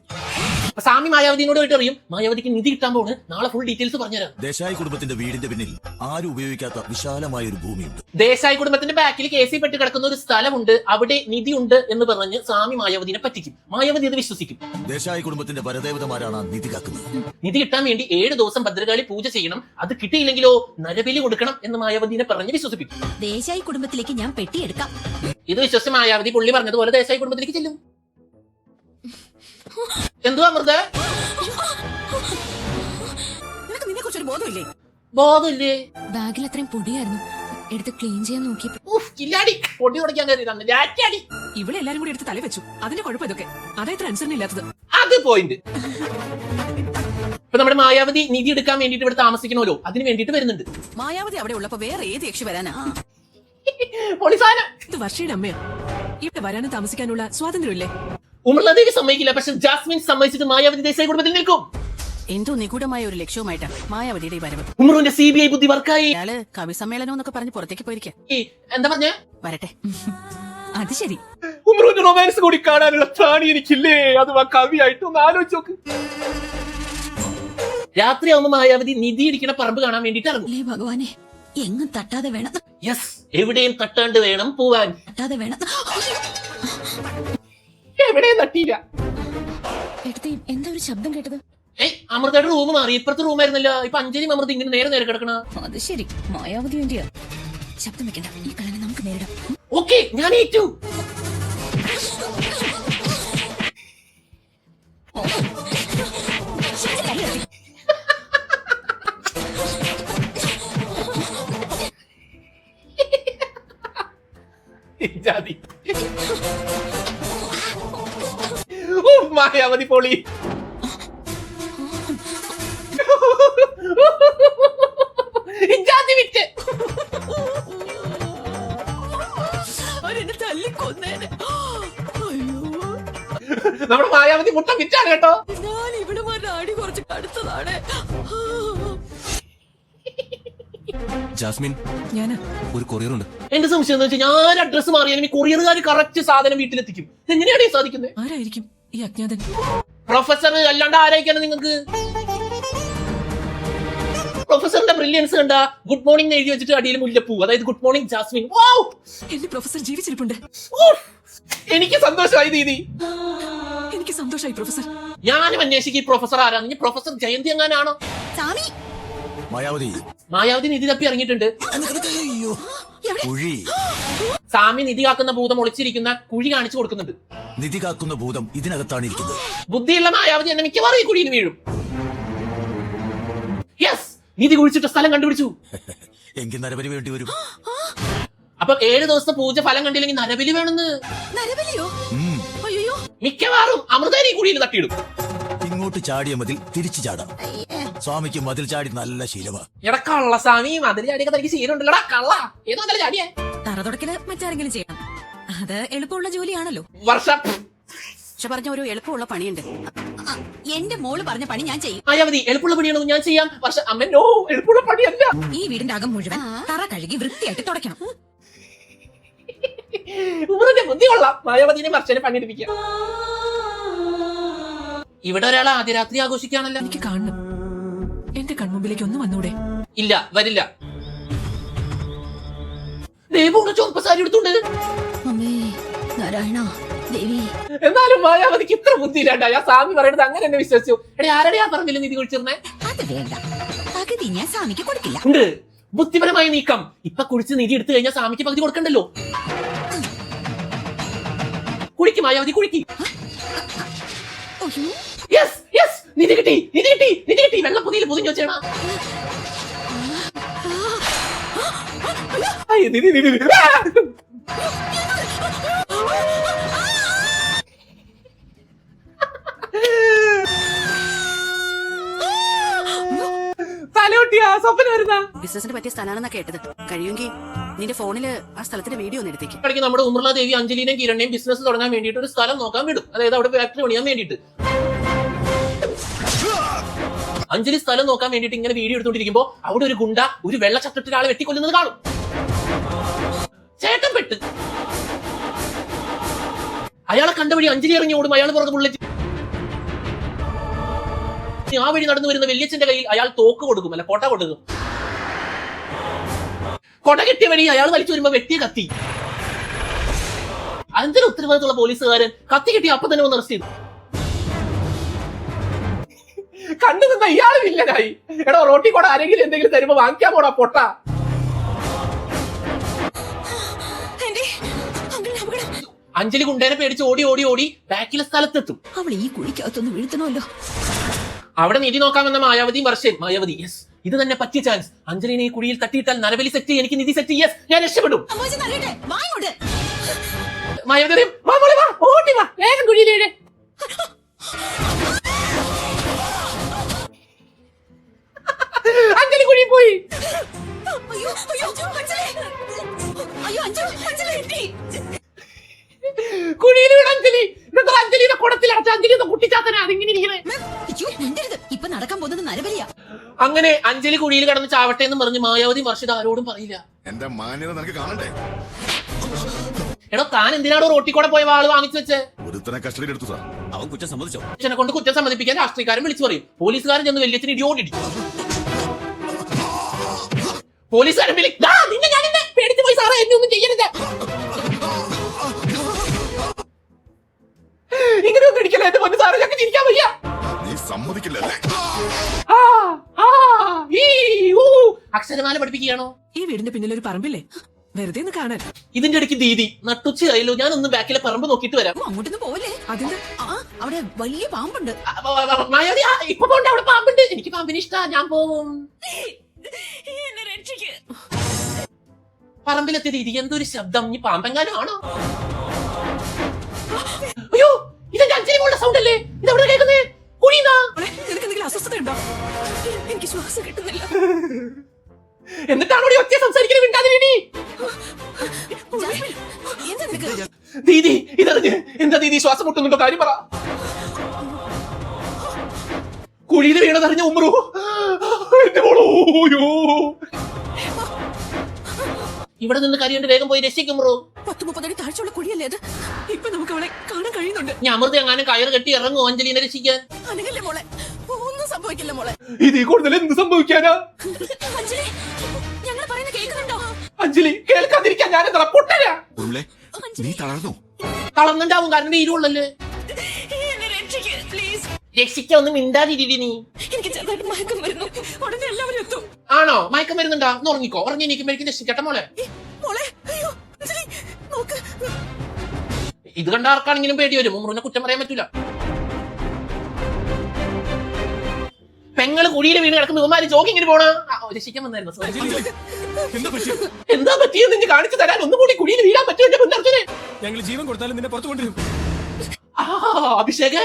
സാമി മായാവതിനോട് പോയിട്ട് അറിയും മായാവതിക്ക് നിധി കിട്ടാൻ പോകുന്നു. നാളെ ഫുൾ ഡീറ്റെയിൽസ് പറഞ്ഞുതരാം. ദേശായി കുടുംബത്തിന്റെ വീടിന്റെ പിന്നിൽ ആരും ഉപയോഗിക്കാത്ത വിശാലമായ ഒരു ഭൂമിയുണ്ട്. ദേശായി കുടുംബത്തിന്റെ ബാക്കിൽ കേസിൽ പെട്ട് കിടക്കുന്ന ഒരു സ്ഥലമുണ്ട്. അവിടെ നിധി ഉണ്ട് എന്ന് പറഞ്ഞ് സാമി മായാവതിനെ പറ്റിക്കും. മായാവതി അത് വിശ്വസിക്കും. ദേശായി കുടുംബത്തിന്റെ പരദേവതമാരാണ് ആ നിധി കാക്കുന്നത്. നിധി കിട്ടാൻ വേണ്ടി 7 ദിവസം ഭദ്രകാളി പൂജ ചെയ്യണം. അത് കിട്ടിയില്ലെങ്കിലോ നരബലി കൊടുക്കണം എന്ന് മായാവതിനെ പറഞ്ഞ് വിശ്വസിപ്പിക്കും. ദേശായി കുടുംബത്തിലേക്ക് ഞാൻ പെട്ടിയെടുക്കാം. ഇത് വിശ്വസിച്ച് മായാവതി പുള്ളി പറഞ്ഞതുപോലെ ദേശായി കുടുംബത്തിലേക്ക് ചെല്ലും. എന്തുവാ അമൃത? നിനക്ക് നിന്നെ കുറിച്ചൊരു ബോധമില്ലേ? ബോധമില്ലേ? ബാഗിൽ അത്രയും പൊടിയായിരുന്നു. എടുത്ത് ക്ലീൻ ചെയ്യാൻ നോക്കിയപ്പോ കില്ലാടി പൊടി തുടയ്ക്കാൻ കയറി. ഇവിടെ എല്ലാരും കൂടി എടുത്ത് തല വെച്ചു. അതിന്റെ കുഴപ്പം ഇതൊക്കെ. അതാ ഇത്ര അനുസരണ ഇല്ലാത്തത്. അത് പോയിന്റ്. ഇപ്പൊ നമ്മുടെ മായാവതി നിധി എടുക്കാൻ വേണ്ടിട്ട് ഇവിടെ താമസിക്കണമല്ലോ, അതിന് വേണ്ടിട്ട് വരുന്നുണ്ട്. മായാവതി അവിടെ ഉള്ളപ്പോ വേറെ ഏത് യക്ഷി വരാനാ? പൊളിസാനം. ഇത് വർഷയുടെ അമ്മയാ. ഇവിടെ വരാനും താമസിക്കാനുള്ള സ്വാതന്ത്ര്യമില്ലേ? ഉമർലദേവി സമ്മതിക്കില്ല. പക്ഷെ ജാസ്മിൻ സമ്മതിച്ചിട്ട് മായാവതി ദേശായി കുടുംബത്തിൽ നിൽക്കും. എന്തോ നിഗൂഢമായ ഒരു ലക്ഷ്യവുമായിട്ടാണ് മായാവതിയുടെ ഈ വരവ്. ഉമറിന്റെ CBI ബുദ്ധി വർക്കായി. അയാള് കവി സമ്മേളനം എന്നൊക്കെ പറഞ്ഞ് പുറത്തേക്ക് പോയിരിക്കാം. എന്താ പറഞ്ഞേ? വരട്ടെ. അത് ശരി. ഉമറിന്റെ റൊമാൻസ് കൂടി കാണാനുള്ള പ്രാണി എനിക്കില്ലേ? അത് ആ കവിയായിട്ട് ഒന്ന് ആലോചിച്ച് നോക്ക്. രാത്രിയാവുമ്പോ മായാവതി നിധി ഇടിക്കണ പറമ്പ് കാണാൻ വേണ്ടിട്ട് ഇറങ്ങും. ഭഗവാനെ, എങ്ങും തട്ടാതെ വേണം. യെസ്, എവിടെയും തട്ടാണ്ട് വേണം പോവാൻ. തട്ടാതെ വേണം. എവിടെയും തട്ടിയില്ല. എന്താ ഒരു ശബ്ദം കേട്ടത്? അമൃതയുടെ റൂം മാറി. ഇപ്പുറത്തെ റൂമായിരുന്നല്ലോ. ഇപ്പൊ അഞ്ജലി അമൃത ഇങ്ങനെ നേരെ കിടക്കണ. അത് ശരി, മായാവതി വേണ്ടിയാ. ശബ്ദം വെക്കണ്ട, ഈ കള്ളനെ നമുക്ക് നേരിടാം. ഓക്കെ, ഞാൻ ഏറ്റു. മായാവതി പൊളി. വിറ്റ് അവരെന്നെ തല്ലിക്കൊന്നേനെ. നമ്മുടെ മായാവതി മുട്ട വിറ്റാണ് കേട്ടോ. ഞാൻ ഇവിടുമാരുടെ അടി കുറച്ച് കടുത്തതാണ്. ജാസ്മിൻ, ഞാനാ. ഒരു കൊറിയർ ഉണ്ട്. എന്റെ സംശയം എന്ന് വെച്ചാൽ ഞാൻ അഡ്രസ് മാറിയാലും ഈ കൊറിയറുകാർ കറക്റ്റ് സാധനം വീട്ടിലെത്തിക്കും. എങ്ങനെയാണ് ഈ സാധിക്കുന്നത്? ആരായിരിക്കും ഈ അജ്ഞാതൻ? പ്രൊഫസർ അല്ലാണ്ട് ആരായിരിക്കാണ് നിങ്ങൾക്ക്? പ്രൊഫസറിന്റെ ബ്രില്യൻസ് കണ്ട. ഗുഡ് മോർണിംഗ് എഴുതി വെച്ചിട്ട് അടിയിൽ മുല്ലപ്പൂ, അതായത് ഗുഡ് മോർണിംഗ് ജാസ്മിൻ. എന്റെ പ്രൊഫസർ ജീവിച്ചിരിപ്പുണ്ട്. എനിക്ക് സന്തോഷമായി ദീദി. എനിക്ക് സന്തോഷമായി പ്രൊഫസർ. ഞാനും അന്വേഷിക്കും ഈ പ്രൊഫസർ ആരാണ്. പ്രൊഫസർ ജയന്തി എങ്ങാനാണോ? മായാവതി നിധി തപ്പി ഇറങ്ങിയിട്ടുണ്ട്. സാമി നിധി കാക്കുന്ന ഭൂതം ഒളിച്ചിരിക്കുന്ന കുഴി കാണിച്ചു കൊടുക്കുന്നുണ്ട്. നിധി കാക്കുന്ന ഭൂതം ഇതിനകത്താണ് ഇരിക്കുന്നത്. ബുദ്ധിയുള്ള മായാവതി എന്നെ മിക്കവാറും ഈ കുഴിയിൽ വീഴും. യെസ്, നിധി കുഴിച്ചിട്ട സ്ഥലം കണ്ടുപിടിച്ചു. എങ്കിൽ നരബലി വേണ്ടി വരും. അപ്പൊ 7 ദിവസത്തെ പൂജ ഫലം കണ്ടില്ലെങ്കിൽ നരബലി വേണമെന്ന്. നരബലിയോ? അയ്യോ, മിക്കവാറും അമൃതേനെ കുഴിയിൽ തട്ടിയിടും. ഇങ്ങോട്ട് ചാടിയ മതിൽ തിരിച്ചു ചാടാം. സ്വാമിക്ക് മതിൽ ചാടി നല്ല ശീലമാ. എടാ കള്ള സ്വാമി, മതിൽ ചാടിയൊക്കെ തനിക്ക് ശീലമുണ്ടല്ലോടാ കള്ള. ഏതോ നല്ല ചാടിയേ. തറ തുടക്കല് മറ്റാരെങ്കിലും ചെയ്യണം. അത് എളുപ്പമുള്ള ജോലിയാണല്ലോ. വർഷം പറഞ്ഞ ഒരു എളുപ്പമുള്ള പണിയുണ്ട്. എന്റെ മോള് പറഞ്ഞ പണി ഞാൻ ചെയ്യും. മായാവതി, എളുപ്പമുള്ള പണിയാണോ? ഞാൻ ചെയ്യാം. വർഷം അമ്മ നോ, എളുപ്പമുള്ള പണിയല്ല. ഈ വീടിന്റെ അകം മുഴുവൻ തറ കഴുകി വൃത്തിയായിട്ട് തുടയ്ക്കണം. ഉമറിന്റെ ബുദ്ധി കൊള്ളാം. മായാവതിനെ വർഷനെ പണിയെടുപ്പിക്കാം. ഇവിടെ ഒരാൾ ആദ്യ രാത്രി ആഘോഷിക്കുകയാണല്ലോ. എനിക്ക് കാണണം. എന്റെ കൺമുമ്പിലേക്ക് ഒന്ന് വന്നൂടെ? ഇല്ല, വരില്ല. ദേവോട് ചുവപ്പ് സാരി എടുത്തുണ്ട്. അമ്മേ നാരായണ ദേവി. എന്നാലും മായാവതിക്ക് ഇത്ര ബുദ്ധിയില്ലാണ്ടാ സ്വാമി പറയുന്നത് അങ്ങനെ എന്നെ വിശ്വസിച്ചു. എടേ ആരുടെയാ പറമ്പിൽ നിധി കുഴിച്ചിരുന്നേ? അത് വേണ്ട, പകുതി ഞാൻ സ്വാമിക്ക് കൊടുക്കില്ല. ഉണ്ട് ബുദ്ധിപരമായ നീക്കം. ഇപ്പൊ കുടിച്ച് നിധി എടുത്തു കഴിഞ്ഞാൽ സ്വാമിക്ക് പകുതി കൊടുക്കണ്ടല്ലോ. കുടിക്ക് മായാവതി കുടിക്ക്. യെസ് യെസ്, നിധി കിട്ടി നിധി കിട്ടി നിധി കിട്ടി. വെള്ളം പൊതിയിൽ പൊതിഞ്ഞു വെച്ചേണ. നിധി നിധി നിധി. തലയോട്ടിയാ സ്വപ്നം വരുന്ന ബിസിനസിന് പറ്റിയ സ്ഥലമാണെന്നാ കേട്ടത്. കഴിയുമെങ്കിൽ നിന്റെ ഫോണില് ആ സ്ഥലത്തിന്റെ വീഡിയോ ഒന്ന് എടുത്തേക്ക്. ഇടയ്ക്ക് നമ്മുടെ ഉമർല ദേവി അഞ്ജലിനെയും കിരണിനെയും ബിസിനസ് തുടങ്ങാൻ വേണ്ടിയിട്ട് ഒരു സ്ഥലം നോക്കാൻ വിടും. അതായത് അവിടെ ഫാക്ടറി പണിയാൻ വേണ്ടിയിട്ട്. അഞ്ജലി സ്ഥലം നോക്കാൻ വേണ്ടിയിട്ട് ഇങ്ങനെ വീഡിയോ എടുത്തോണ്ടിരിക്കുമ്പോ അവിടെ ഒരു ഗുണ്ട ഒരു വെള്ള ചട്ടിട്ടൊരാളെ വെട്ടിക്കൊല്ലുന്നത് കാണും. ചേട്ടൻ പെട്ട് അയാളെ കണ്ട വഴി അഞ്ജലി ഇറങ്ങി ഓടും. അയാൾ പുറകെ ബുള്ളറ്റ്. ആ വഴി നടന്നു വരുന്ന വല്യച്ഛന്റെ കയ്യിൽ അയാൾ തോക്ക് കൊടുക്കും, അല്ല കൊട്ട കൊടുക്കും. കൊട കെട്ടിയ വഴി അയാൾ വലിച്ചു വരുമ്പോ വെട്ടിയ കത്തി. അതിന് ഉത്തരവാദിത്തമുള്ള പോലീസുകാരൻ കത്തി കെട്ടി അപ്പൊ തന്നെ ഒന്ന് അറസ്റ്റ് ചെയ്തു. കണ്ടു നിന്ന ഇയാൾ വില്ലനായി. എടോ റോട്ടി കൂടെ ആരെങ്കിലും എന്തെങ്കിലും തരുമ്പോ വാങ്ങിക്കാൻ പോടാ പൊട്ട. അഞ്ജലി ഗുണ്ടേനെ പേടിച്ച് ഓടി ഓടി ഓടി ബാക്കിലെ സ്ഥലത്തെത്തും. അവൾ ഈ കുഴിക്കകത്തൊന്ന് വീഴ്ത്തണമല്ലോ. അവിടെ നിധി നോക്കാമെന്ന മായാവതിയും വർഷം. മായാവതി യെസ്, ഇത് തന്നെ പറ്റിയ ചാൻസ്. അഞ്ജലിനെ ഈ കുഴിയിൽ തട്ടിയിട്ടാൽ നരബലി സെറ്റ്, എനിക്ക് നിധി സെറ്റ്. യെസ്, ഞാൻ രക്ഷപ്പെടും. മായാവതി പറയും, വാ മോളെ വാ, ഓടി വാ, വേഗം കുഴിയിലേഴ്. അഞ്ജലി കുഴി പോയി. കുഴിയിൽ വീണ അഞ്ജലി. അഞ്ജലിയുടെ കുടത്തിൽ അടച്ച അഞ്ജലി കുട്ടിച്ചാത്തനാ അതിങ്ങനെ ഇരിക്കുന്നത്. ഇപ്പൊ നടക്കാൻ പോകുന്നത് നരബലിയാ. അങ്ങനെ അഞ്ജലി കുഴിയിൽ കിടന്ന് ചാവട്ടെ എന്ന് പറഞ്ഞ് മായാവതി വർഷിത ആരോടും പറയില്ല. എന്റെ മാന്യത നിനക്ക് കാണണ്ടേ? എടോ താൻ എന്തിനാണോ റോട്ടിക്കൂടെ പോയ വാള് വാങ്ങിച്ചു വെച്ചേ? ഒരുത്തനെ കസ്റ്റഡിയിൽ എടുത്തു സാർ. അവൻ കുറ്റം സമ്മതിച്ചോ? അച്ഛനെ കൊണ്ട് കുറ്റം സമ്മതിപ്പിക്കാൻ രാഷ്ട്രീയക്കാരൻ വിളിച്ചു പറയും. പോലീസുകാരൻ ചെന്ന് വലിയച്ഛന് ഇടിയോടിടി. പോലീസുകാരൻ പേടിച്ചു പോയി സാറേ, എന്നെ ഒന്നും ചെയ്യരുത്. ഇങ്ങനെ ഒന്നും ഇടിക്കല എന്റെ പൊന്നു സാറേ, ഞങ്ങൾക്ക് ചിരിക്കാൻ വയ്യ. നീ സമ്മതിക്കില്ലല്ലേ? അക്ഷരമാല പഠിപ്പിക്കുകയാണോ? ഈ വീടിന്റെ പിന്നിലൊരു പറമ്പില്ലേ, വെറുതെ ഒന്ന് കാണാൻ. ഇതിന്റെ ഇടയ്ക്ക് ദീദി നട്ടുച്ചയായല്ലോ, ഞാനൊന്ന് ബാക്കിലെ പറമ്പ് നോക്കിയിട്ട് വരാം. അങ്ങോട്ടൊന്നും പോവല്ലേ? അതിന്റെ അവിടെ വലിയ പാമ്പുണ്ട്. മായാവതി ഇപ്പൊ പോണ്ട, അവിടെ പാമ്പുണ്ട്. എനിക്ക് പാമ്പിന് ഇഷ്ടാ, ഞാൻ പോവും. പറമ്പിലെത്തിയ ദീദി എന്തൊരു ശബ്ദം, ഈ പാമ്പെങ്ങാനും ആണോ? അയ്യോ, ഇതെന്റെ അഞ്ജലി മോളുടെ സൗണ്ട് അല്ലേ? ഇതെവിടെ കേൾക്കുന്നേ? കുഴിയുന്നാ? നിനക്ക് എന്തെങ്കിലും അസ്വസ്ഥത ഉണ്ടോ? എനിക്ക് ശ്വാസം കിട്ടുന്നില്ല. എന്നിട്ടാണോ ഒറ്റ സംസാരിക്കുന്നത്? മിണ്ടാതിരിടി. ദീദി ഇതറിഞ്ഞ് എന്താ ദീദി ശ്വാസം മുട്ടുന്നുണ്ടോ? കാര്യം പറ. കുഴിയിൽ വീണതറിഞ്ഞ ഉമ്രു എന്റെ മോളോ. ഇവിടെ നിന്ന് കരയുണ്ട്, വേഗം പോയി രക്ഷിക്കും ബ്രോ. 10-30 അടി താഴ്ചയുള്ള കുഴിയല്ലേ അത്? ഇപ്പൊ നമുക്ക് അവളെ കാണാൻ കഴിയുന്നുണ്ട്. ഞാൻ അമൃത എങ്ങാനും കയറ് കെട്ടി ഇറങ്ങും അഞ്ജലിനെ രക്ഷിക്കാൻ. അനങ്ങല്ലേ മോളെ, ഒന്നും സംഭവിക്കില്ല മോളെ. ഇതിൽ കൂടുതൽ എന്ത് സംഭവിക്കാനാ? അഞ്ജലി, ഞങ്ങൾ പറയുന്നത് കേൾക്കുന്നുണ്ടോ? അഞ്ജലി കേൾക്കാതിരിക്കാൻ ഞാൻ എന്താ പൊട്ടരാ? നീ തളർന്നു? തളർന്നുണ്ടാവും, കാരണം ഇരുള്ളല്ലേ. രക്ഷിക്ക, ഒന്നും മിണ്ടാതിരി നീ. എനിക്ക് ചെറുതായിട്ട് മയക്കം വരുന്നു. ഉടനെ എല്ലാവരും എത്തും. ആണോ? മയക്കം വരുന്നുണ്ടാ? ഒന്ന് ഉറങ്ങിക്കോ. ഉറങ്ങി നീക്കുമ്പോഴേക്കും രക്ഷിക്കട്ടെ മോളെ. മോളെ, അയ്യോ അഞ്ജലി നോക്ക്. ഇത് കണ്ട ആർക്കാണെങ്കിലും പേടി വരും. ഉമ്രുവിനെ കുറ്റം പറയാൻ പറ്റൂല. പെങ്ങള് കുഴിയിൽ വീണ് കിടക്കുന്ന ഇവന്മാര് ജോഗിങ്ങിന് പോണ രക്ഷിക്കാൻ വന്നായിരുന്നു. എന്താ പറ്റിയെന്ന് ഇനി കാണിച്ചു തരാൻ ഒന്നുകൂടി കുഴിയിൽ വീഴാൻ പറ്റുമോ എന്റെ മുന്നർച്ചനെ? ഞങ്ങൾ ജീവൻ കൊടുത്താലും നിന്നെ പുറത്തു കൊണ്ടുവരും. അഭിഷേക്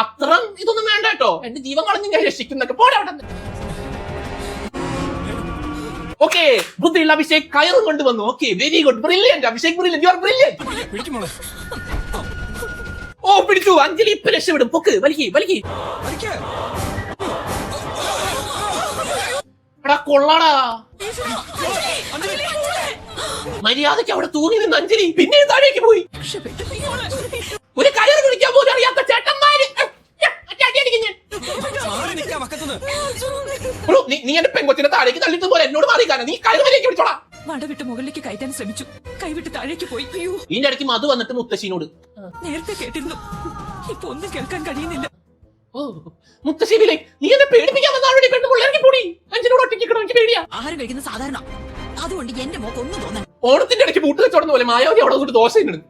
അത്ര ഇതൊന്നും വേണ്ട കേട്ടോ. എന്റെ ജീവൻ കളഞ്ഞ് ഞാൻ രക്ഷിക്കുന്നൊക്കെ പോരാ. ഓക്കെ, ബുദ്ധിയുള്ള അഭിഷേക് കയറും കൊണ്ടുവന്നു. Okay, very good, brilliant Abhishek, brilliant, you are brilliant. ഓ പിടിച്ചു. അഞ്ജലി ഇപ്പൊ രക്ഷപ്പെടും. പൊക്ക്, വലിക്ക് വലിക്ക്. എടാ കൊള്ളാടാ. മര്യാദയ്ക്ക് അവിടെ തൂങ്ങി നിന്ന് അഞ്ജലി പിന്നെയും താഴേക്ക് പോയി. ഒരു കയറ് പിടിക്കാൻ പോലും അറിയാത്ത ചേട്ടന്മാര്. നീ എന്റെ പെങ്കൊച്ചിനെ താഴേക്ക് തള്ളിട്ട് പോലെ എന്നോട് മാറിക്കാനാ? നീ കയറ് വരേക്ക് പിടിച്ചോടാ. വടവിട്ട് മുകളിലേക്ക് കയറ്റാൻ ശ്രമിച്ചു. കൈവിട്ട് താഴേക്ക് പോയി. അയ്യോ, ഇതിന്റെ ഇടയ്ക്ക് മധു വന്നിട്ട് മുത്തശ്ശിനോട് നേരത്തെ കേട്ടിരുന്നു, ഇപ്പൊ ഒന്നും കേൾക്കാൻ കഴിയുന്നില്ല. ഓ മുത്തശ്ശിയിലെ നീ എന്നെ പേടിപ്പിക്കാൻ വന്നാളോടി പെണ്ണുപിള്ളേർക്ക് കൂടി അഞ്ചിനോട് ഒറ്റയ്ക്ക് എനിക്ക് പേടിയാ. ആഹാരം കഴിക്കുന്നത് സാധാരണ, അതുകൊണ്ട് എന്റെ മോക്ക് ഒന്നും തോന്നാൻ. ഓണത്തിന്റെ ഇടയ്ക്ക് പൂട്ട് വെച്ചോടുന്ന പോലെ മായാവതി അവിടെ കൊണ്ട് ദോശ ഇടുന്നു.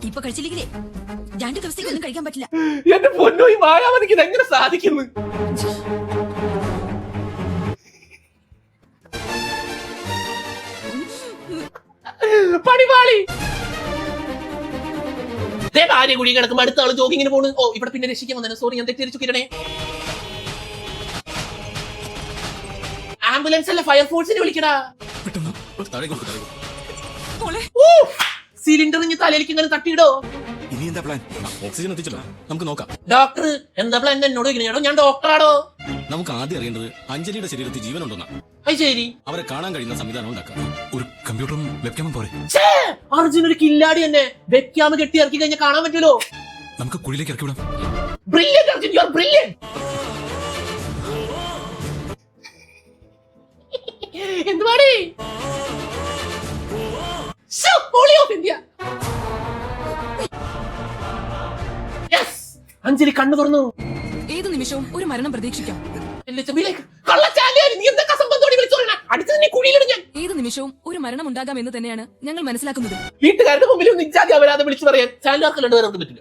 ഇപ്പൊ കഴിച്ചില്ലെങ്കിലേ 2 ദിവസത്തേക്ക് ഒന്നും കഴിക്കാൻ പറ്റില്ല. എന്റെ പൊന്നോ, ഈ മായാവതിക്ക് ഇതെങ്ങനെ സാധിക്കുന്നു? പണിപാളി. ഭാര്യ കുടി കിടക്കും, അടുത്ത ആള് ജോഗിങ്ങിന് പോണു. ഓ ഇവിടെ പിന്നെ രക്ഷിക്കാൻ വന്നേ, സോറി ഞാൻ തെറ്റിദ്ധരിച്ചു കിരണേ. ആംബുലൻസ് അല്ല, ഫയർഫോഴ്സിനെ വിളിക്കടാ. സിലിണ്ടർ ഇനി തലയിലേക്ക് ഇങ്ങനെ തട്ടിയിടോ. ഇനി എന്താ പ്ലാൻ? ഓക്സിജൻ എത്തിച്ചല്ലോ, നമുക്ക് നോക്കാം. ഡോക്ടർ എന്താ പ്ലാൻ എന്നോട് ചോദിക്കണോ? ഞാൻ ഡോക്ടറാടോ. നമുക്ക് ആദ്യം അറിയേണ്ടത് അഞ്ജലിയുടെ ശരീരത്തിൽ ജീവനുണ്ടെന്നാ. അത് ശരി, അവരെ കാണാൻ കഴിയുന്ന സംവിധാനം ഉണ്ടാക്കാം. ഒരു കമ്പ്യൂട്ടറും വെബ്കാമും പോരെ? അർജുൻ ഒരു കില്ലാടി തന്നെ. വെബ്കാം കെട്ടി ഇറക്കി കഴിഞ്ഞാൽ കാണാൻ പറ്റുമല്ലോ. നമുക്ക് കുഴിയിലേക്ക് ഇറക്കി വിടാം. Brilliant Arjun, U are brilliant. എന്തുവാടി ഇന്ത്യ. അഞ്ജലി കണ്ണു തുറന്നു. ഏത് നിമിഷവും ഒരു മരണം പ്രതീക്ഷിക്കാം. ഏത് നിമിഷവും ഒരു മരണം ഉണ്ടാകാം എന്ന് തന്നെയാണ് ഞങ്ങൾ മനസ്സിലാക്കുന്നത്. വീട്ടുകാരുടെ മുമ്പിൽ നിജാതി അപരാധം വിളിച്ചു പറയാൻ ചാനലുകാർക്ക് രണ്ടുപേരും പറ്റില്ല.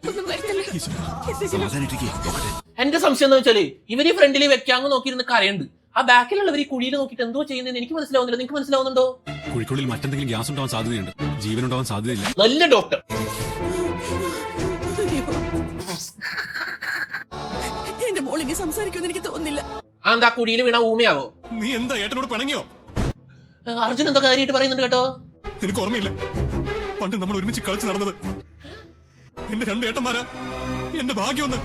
എന്റെ സംശയം എന്ന് വെച്ചാല് ഇവര് ഫ്രണ്ടിൽ വെക്കാങ്ങ് നോക്കിയിരുന്ന് കരയുണ്ട്. ആ ബാക്കിലുള്ളവർ ഈ കുഴിയിൽ നോക്കിയിട്ട് എന്തോ ചെയ്യുന്നതെന്ന് എനിക്ക് മനസ്സിലാവുന്നില്ല. നിങ്ങൾക്ക് മനസ്സിലാവുന്നുണ്ടോ? കുഴിക്കുള്ളിൽ മറ്റെന്തെങ്കിലും ഗ്യാസ് ഉണ്ടാവാൻ സാധ്യതയുണ്ട്, ജീവനുണ്ടാവാൻ സാധ്യതയില്ല. നല്ല ഡോക്ടർ. എന്റെ മോൾ ഇനി സംസാരിക്കുമെന്ന് എനിക്ക് തോന്നുന്നില്ല. എന്താ കുഴിയിൽ വീണ ഊമയാവോ? നീ എന്താ ഏട്ടനോട് പിണങ്ങിയോ? അർജുൻ എന്തോ കാര്യമായിട്ട് പറയുന്നുണ്ട് കേട്ടോ. നിനക്ക് ഓർമ്മയില്ല പണ്ട് നമ്മൾ ഒരുമിച്ച് കളിച്ച് നടന്നത്? എന്റെ 2 ഏട്ടന്മാരാ, എന്റെ ഭാഗ്യമൊന്ന്.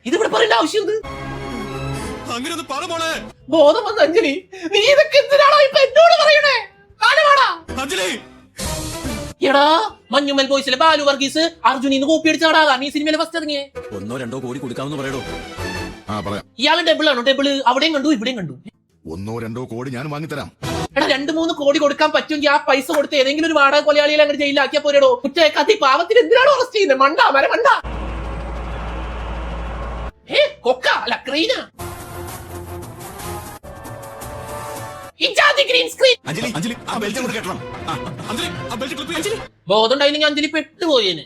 ഇതിവിടെ പറയേണ്ട ആവശ്യം എന്ത്? അങ്ങനെ ഒന്ന് പറ മോളെ. ബോധം വന്ന അഞ്ജലി, നീ ഇതൊക്കെ എന്തിനാണോ ഇപ്പൊ എന്നോട് പറയണേ? അഞ്ജലി, എടാ മഞ്ഞുമൽ ബോയ്സിലെ ബാലു വർഗീസ് അർജുനിന്ന് കോപ്പി അടിച്ചാടാ. നീ സിനിമയിലെ ഫസ്റ്റ് ഇറങ്ങിയേ. 1-2 കോടി കൊടുക്കാമെന്ന് പറയടോ. പറയാം. ഡബിൾ ആണോ? ഡബിള് അവിടെയും കണ്ടു ഇവിടെയും കണ്ടു. 1-2 കോടി ഞാൻ വാങ്ങിത്തരാം. എടാ 2-3 കോടി കൊടുക്കാൻ പറ്റുമെങ്കിൽ ആ പൈസ കൊടുത്ത് ഏതെങ്കിലും ഒരു വാടക കൊലയാളികളെ അങ്ങോട്ട് ജയിലാക്കിയാ പോരടോ. കുറ്റക്കാത്തി പാവത്തിന് എന്തിനാണോ അറസ്റ്റ് ചെയ്യുന്നത്? മണ്ട മര മണ്ട. കൊക്ക അല്ല ക്രീന. Green screen. അഞ്ജലി ആ ബെൽറ്റ് കൂടെ കെട്ടണം. അഞ്ജലി ആ ബെൽറ്റ് ക്ലിപ്പ് ചെയ്യ്. ബോധം ഉണ്ടായില്ലെങ്കിൽ അഞ്ജലി പെട്ടുപോയേനെ.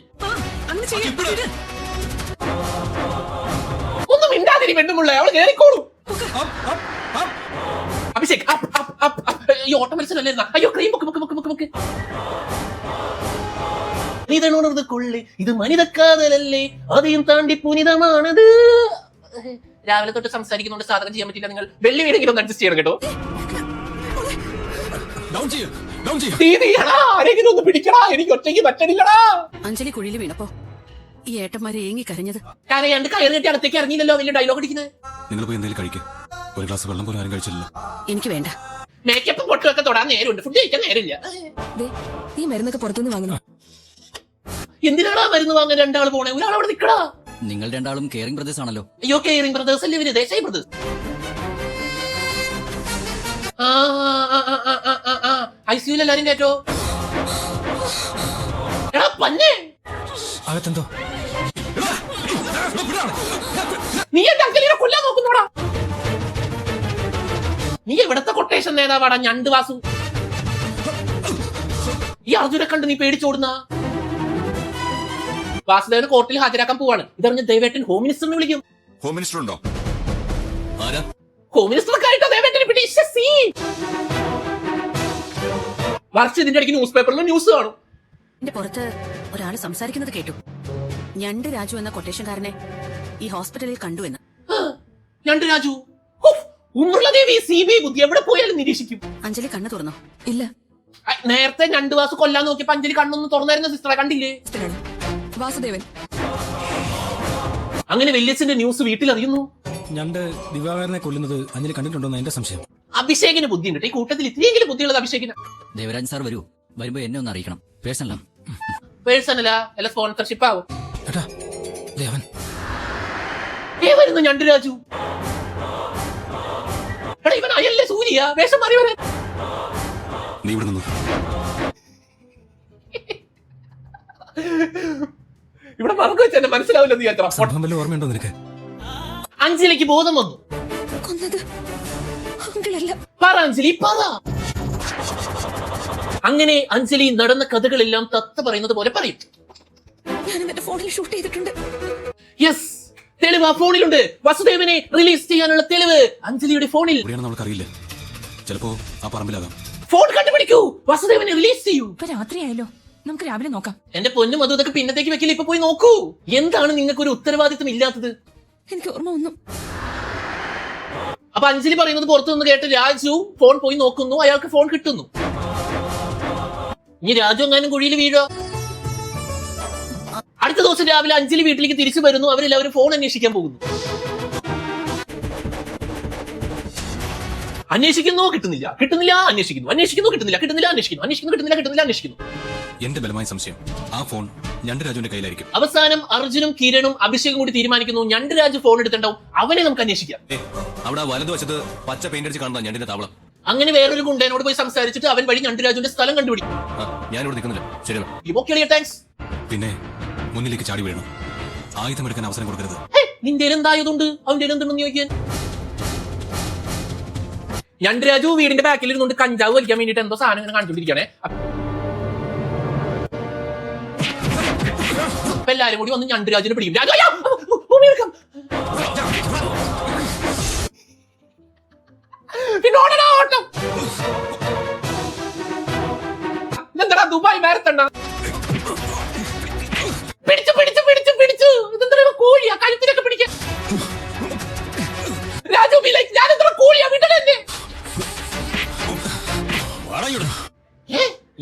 അങ്ങനെ ചെയ്യാൻ ഒന്നും മിണ്ടാതിരി പെണ്ണുമുള്ള, അവള് കേറിക്കോളൂ. അഭിഷേക് ഈ ഓട്ട മത്സരമല്ലായിരുന്ന? അയ്യോ ക്രീം മുക്ക്. നീതണുണർന്ന് കൊള്ളി, ഇത് മനിതക്കാതലല്ലേ, അதையும் താണ്ടി പുനിതമാണത്. രാവിലെ തൊട്ട് സംസാരിക്കുന്നോണ്ട് സാധകം ചെയ്യാൻ പറ്റില്ല. നിങ്ങൾ വെള്ളി വീടെങ്കിലും ഒന്ന് അഡ്ജസ്റ്റ് ചെയ്യണം കേട്ടോ. ആരെങ്കിലും ഒന്ന് പിടിക്കടാ, എനിക്ക് ഒറ്റയ്ക്ക് പറ്റണില്ലടാ. അഞ്ജലി കുഴിയിൽ വീണപ്പോ ഈ ഏട്ടന്മാരെ ഏങ്ങി കരഞ്ഞത്. കരയാണ്ട് കയറി കെട്ടി അടുത്തേക്ക് ഇറങ്ങിയില്ലല്ലോ. വലിയ ഡയലോഗ് അടിക്കുന്നത്. നിങ്ങൾ പോയി എന്തെങ്കിലും കഴിക്കുക. ഒരു ഗ്ലാസ് വെള്ളം പോലും ആരും കഴിച്ചില്ല. എനിക്ക് വേണ്ട. മേക്കപ്പ് പൊട്ടൊക്കെ തൊടാൻ നേരമുണ്ട്, ഫുഡ് കഴിക്കാൻ നേരമില്ല. ഈ മരുന്നൊക്കെ പുറത്തുനിന്ന് വാങ്ങണം. എന്തിനാടാ മരുന്ന് വാങ്ങാൻ 2 ആൾ പോണേ? ഒരാൾ അവിടെ നിൽക്കടാ. നിങ്ങൾ 2 ആളും കെയറിംഗ് ബ്രദേഴ്സ് ആണല്ലോ. അയ്യോ കെയറിംഗ് ബ്രദേഴ്സ് അല്ലേ ഇവര്? ദേശായി ബ്രദേഴ്സ്. ഐസിയുൽ എല്ലാരും കേട്ടോ. എടാ പന്നെ, അകത്തെന്തോ നീ എന്റെ അങ്കലിനെ കൊല്ലാൻ നോക്കുന്നോടാ. നീ എവിടത്തെ കൊട്ടേഷൻ നേതാവാടാ ഞണ്ട് വാസു? ഈ അർജുനെ കണ്ട് നീ പേടിച്ചോടുന്ന. വാസുദേവന് കോർട്ടിൽ ഹാജരാക്കാൻ പോവാണ്. ഇതറിഞ്ഞ് ദയവേട്ടൻ ഹോം മിനിസ്റ്ററിനെ വിളിക്കും. ഹോം മിനിസ്റ്റർ ഉണ്ടോ? ആരാ? ഹോം മിനിസ്റ്റർക്ക് ആയിട്ടോ ദയവേട്ടനെ പിടി. വർഷം ഇതിന്റെ ഇടയ്ക്ക് ന്യൂസ് പേപ്പറിൽ ന്യൂസ് കാണും. എന്റെ പുറത്ത് ഒരാള് സംസാരിക്കുന്നത് കേട്ടു. ഞണ്ട് രാജു എന്ന കൊട്ടേഷൻകാരനെ ഈ ഹോസ്പിറ്റലിൽ കണ്ടു എന്ന്. ഞണ്ട് രാജു ഉന്നുള്ള ദേവി CBI ബുദ്ധി എവിടെ പോയാലും നിരീക്ഷിക്കും. അഞ്ജലി കണ്ണു തുറന്നോ? ഇല്ല. നേരത്തെ ഞണ്ട് വാസു കൊല്ലാൻ നോക്കിയപ്പോ അഞ്ജലി കണ്ണൊന്നും തുറന്നായിരുന്ന സിസ്റ്ററെ കണ്ടില്ലേ? വാസുദേവൻ. അങ്ങനെ വല്യച്ഛന്റെ ന്യൂസ് വീട്ടിൽ അറിയുന്നു. ഞണ്ട് ദിവാകരനെ കൊല്ലുന്നത് അഞ്ജലി കണ്ടിട്ടുണ്ടോന്ന് എന്റെ സംശയം. അഭിഷേകിന് ബുദ്ധിയുണ്ട്. ഈ കൂട്ടത്തിൽ ഇത്തിരിയെങ്കിലും ബുദ്ധിയുള്ളത് അഭിഷേകിന്. ദേവരാജൻ സാർ വരൂ, വരുമ്പോ എന്നെ ഒന്ന് അറിയിക്കണം. പേഴ്സണല അല്ല സ്പോൺസർഷിപ്പ് ആവും. ദേവൻ വരുന്നു ഞണ്ട് രാജു. എടാ ഇവൻ അയല്ലേ സൂര്യ വേഷം മാറി വരാൻ. നീ ഇവിടെ നിന്ന് ഇവിടെ മറന്നു വെച്ച് എന്നെ മനസ്സിലാവില്ലെന്ന് വിചാരിച്ചാ. സംഭവം വല്ല ഓർമ്മയുണ്ടോ നിനക്ക്? അഞ്ജലിക്ക് ബോധം വന്നു. കൊന്നത് അങ്കിളല്ല. പറ അഞ്ജലി, പറ. അങ്ങനെ അഞ്ജലി നടന്ന കഥകളെല്ലാം തത്ത പറയുന്നത് പോലെ പറയും. ഞാൻ എന്റെ ഫോണിൽ ഷൂട്ട് ചെയ്തിട്ടുണ്ട്. യെസ്, തെളിവ് ആ ഫോണിലുണ്ട്. വസുദേവനെ റിലീസ് ചെയ്യാനുള്ള തെളിവ് അഞ്ജലിയുടെ ഫോണിൽ. നമുക്കറിയില്ല, ചിലപ്പോ ആ പറമ്പിലാകാം. ഫോൺ കണ്ടുപിടിക്കൂ, വസുദേവനെ റിലീസ് ചെയ്യൂ. ഇപ്പൊ രാത്രിയായല്ലോ, നമുക്ക് രാവിലെ നോക്കാം. എന്റെ പൊന്നും അതും ഇതൊക്കെ പിന്നത്തേക്ക് വെക്കില്ല, ഇപ്പൊ പോയി നോക്കൂ. എന്താണ് നിങ്ങൾക്ക് ഒരു ഉത്തരവാദിത്വം ഇല്ലാത്തത്? എനിക്ക് ഓർമ്മ ഒന്നും. അപ്പൊ അഞ്ജലി പറയുന്നത് പുറത്തു നിന്ന് കേട്ട് രാജു ഫോൺ പോയി നോക്കുന്നു, അയാൾക്ക് ഫോൺ കിട്ടുന്നു. ഇനി രാജു എങ്ങാനും കുഴിയിൽ വീഴോ? അടുത്ത ദിവസം രാവിലെ അഞ്ജലി വീട്ടിലേക്ക് തിരിച്ചു വരുന്നു. അവരെല്ലാവരും ഫോൺ അന്വേഷിക്കാൻ പോകുന്നു. അന്വേഷിക്കുന്നു, കിട്ടുന്നില്ല, കിട്ടുന്നില്ല, അന്വേഷിക്കുന്നു, അന്വേഷിക്കുന്നു, കിട്ടുന്നില്ല, കിട്ടുന്നില്ല, അന്വേഷിക്കുന്നു, അന്വേഷിക്കുന്നു, കിട്ടുന്നില്ല, കിട്ടുന്നില്ല, അന്വേഷിക്കുന്നു. എന്റെ ബലമായ സംശയം ആ ഫോൺ ഞണ്ടുരാജുവിന്റെ കയ്യിലായിരിക്കും. അവസാനം അർജുനും കിരണും അഭിഷേകും കൂടി തീരുമാനിക്കുന്നു ഞണ്ടുരാജു ഫോൺ എടുത്തിട്ടുണ്ടാവും, അവനെ നമുക്ക് അന്വേഷിക്കാം. അവിടെ വലതുവശത്ത് പച്ച പെയിന്റ് അടിച്ച് കാണുന്ന ഞണ്ടിന്റെ താവളം. അങ്ങനെ വേറൊരു ഗുണ്ടനോട് പോയി സംസാരിച്ചിട്ട് അവൻ വഴി ഞണ്ടുരാജുവിന്റെ സ്ഥലം കണ്ടുപിടിക്കും. ഞാനിവിടെ നിൽക്കുന്നില്ല. ശരി, താങ്ക്സ്. പിന്നെ മുന്നിലേക്ക് ചാടി വീഴണം. ആയുധമെടുക്കാൻ അവസരം കൊടുക്കരുത്. നിന്റെ എന്തായതുകൊണ്ട് അവന്റെ എന്തുണ്ടെന്ന് ചോദിക്കാൻ. ഞണ്ടുരാജു വീടിന്റെ ബാക്കിൽ ഇരുന്നുകൊണ്ട് കഞ്ചാവ് വലിക്കാൻ വേണ്ടിട്ട് എന്തോ സാധനം ഇങ്ങനെ കാണിച്ചോണ്ടിരിക്കണേ. അപ്പൊ എല്ലാരും കൂടി വന്ന് ഞണ്ടുരാജുവിനെ പിടിക്കും. രാജു ഓട്ടം. ഇതെന്താ ദുബായ് മാരത്തണ്ണ? പിടിച്ചു പിടിച്ചു പിടിച്ചു പിടിച്ചു. ഇതെന്താ കോഴിയാ കഴുത്തിലൊക്കെ പിടിക്കാൻ? രാജു ഞാനെന്താ കോഴിയാ വിടലെന്നെ?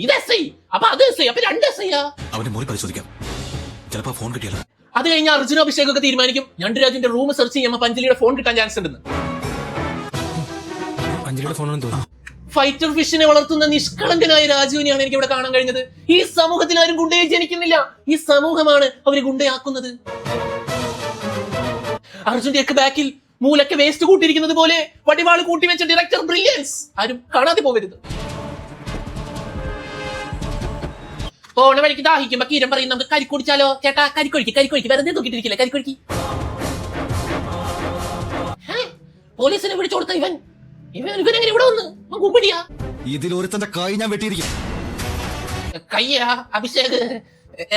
ഇത് എസ് ഐ, അപ്പൊ അത് എസ് ഐ, അപ്പൊ രണ്ട് എസ് ഐയാ. അവന്റെ മുറി പരിശോധിക്കാം, ചിലപ്പോ ഫോൺ കിട്ടിയാലോ. അത് കഴിഞ്ഞ് അർജുന അഭിഷേകൊക്കെ തീരുമാനിക്കും ഞണ്ടുരാജുവിന്റെ റൂം സെർച്ച് ചെയ്യുമ്പോൾ അഞ്ജലിയുടെ ഫോൺ കിട്ടാൻ ചാൻസ് ഉണ്ടെന്ന്. അഞ്ജലിയുടെ ഫോണാണെന്ന് തോന്നുന്നു. ഫൈറ്റർ ഫിഷിനെ വളർത്തുന്ന നിഷ്കളങ്കനായ രാജുവിനെയാണ് എനിക്ക് ഇവിടെ കാണാൻ കഴിഞ്ഞത്. ഈ സമൂഹത്തിൽ ആരും ഗുണ്ടയെ ജനിക്കുന്നില്ല, ഈ സമൂഹമാണ് അവരെ ഗുണ്ടയാക്കുന്നത്. അർജുന്റെയൊക്കെ ബാക്കിൽ മൂലൊക്കെ വേസ്റ്റ് കൂട്ടിയിരിക്കുന്നത് പോലെ വടിവാള് കൂട്ടി വെച്ച ഡയറക്ടർ ബ്രില്യൻസ് ആരും കാണാതെ പോവരുത്. പോണ വഴിക്ക് ദാഹിക്കുമ്പോ കിരൺ പറയും നമുക്ക് കരിക്കുടിച്ചാലോ. ചേട്ടാ കരിക്കൊഴിക്ക്, കരിക്കൊഴിക്ക്, വെറുതെ നോക്കിട്ടിരിക്കില്ല, കരിക്കൊഴിക്ക്. പോലീസിനെ വിളിച്ചു കൊടുത്ത ഇവനെങ്ങനെ ഇവിടെ വന്ന് കുപ്പിടിയാ? ഇതിലൊരുത്തന്റെ കൈ ഞാൻ വെട്ടിയിരിക്കും. കയ്യാ അഭിഷേക്,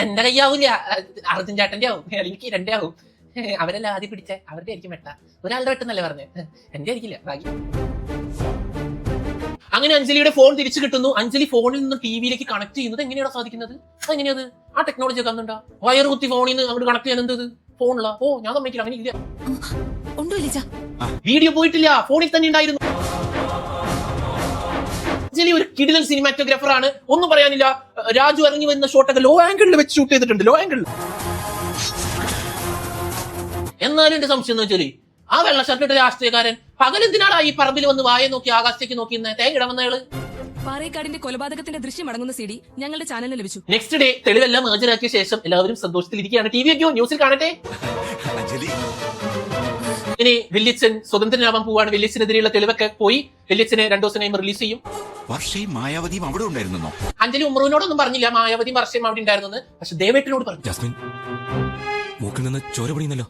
എന്റെ കയ്യാവൂല, അർജുൻ ചേട്ടന്റെ ആവും, അല്ലെങ്കിൽ കിരന്റെ ആവും. അവരെല്ലാം ആദ്യം പിടിച്ച അവരുടെ ആയിരിക്കും വെട്ട. ഒരാളുടെ വെട്ടെന്നല്ലേ പറഞ്ഞേ, എന്റെ ആയിരിക്കില്ല. ബാക്കി അങ്ങനെ അഞ്ജലിയുടെ ഫോൺ തിരിച്ചു കിട്ടുന്നു. അഞ്ജലി ഫോണിൽ നിന്ന് ടിവിയിലേക്ക് കണക്ട് ചെയ്യുന്നത് എങ്ങനെയാണ് സാധിക്കുന്നത്? അതെങ്ങനെയത്? ആ ടെക്നോളജി ഒക്കെ അന്നുണ്ടാ? വയർ കുത്തി ഫോണിൽ നിന്ന് അങ്ങോട്ട് കണക്ട് ചെയ്യാൻ എന്തത് ഫോണിലാ? ഓ ഞാൻ സമ്മതിക്കില്ല, അങ്ങനെ ഇല്ല. വീഡിയോ പോയിട്ടില്ല, ഫോണിൽ തന്നെ ഉണ്ടായിരുന്നു. അഞ്ജലി ഒരു കിടിലൻ സിനിമാറ്റോഗ്രാഫർ ആണ്, ഒന്നും പറയാനില്ല. രാജു ഇറങ്ങി വരുന്ന ഷോട്ടൊക്കെ ലോ ആംഗിളിൽ വെച്ച് ഷൂട്ട് ചെയ്തിട്ടുണ്ട്, ലോ ആംഗിളിൽ. എന്നാലും എന്റെ സംശയം എന്ന് വെച്ചാല് ആ വെള്ള ഷർട്ടിട്ട രാഷ്ട്രീയക്കാരൻ പകലെന്തിനാണ് ഈ പറമ്പിൽ വന്ന് വായ നോക്കി ആകാശത്തേക്ക് നോക്കി തേങ്ങ ഇടവന്നയാള്? പാറേക്കാടിന്റെ കൊലപാതകത്തിന്റെ ദൃശ്യം അടങ്ങുന്ന CD ഞങ്ങളുടെ ചാനലിൽ ലഭിച്ചു. നെക്സ്റ്റ് ഡേ തെളിവെല്ലാം ഹാജരാക്കിയ ശേഷം എല്ലാവരും സന്തോഷത്തിലിരിക്കുകയാണ്. ടി വി ഒക്കെയോ ന്യൂസിൽ കാണട്ടെ. ഇനി വല്യച്ഛൻ സ്വതന്ത്രനാവാൻ പോവാണ്. വല്യച്ഛനെതിരെയുള്ള തെളിവൊക്കെ പോയി. വല്യച്ഛനെ 2 ദിവസം കഴിയുമ്പോൾ റിലീസ് ചെയ്യും. വർഷയും മായാവതിയും അവിടെ ഉണ്ടായിരുന്നോ? അഞ്ജലി ഉമ്മറിനോടൊന്നും പറഞ്ഞില്ല മായാവതിയും വർഷയും അവിടെ ഉണ്ടായിരുന്നെന്ന്. പക്ഷെ ദേവേട്ടനോട് പറഞ്ഞു. ജാസ്മിൻ മൂക്കിൽ നിന്ന് ചോര പൊടിയുന്നല്ലോ.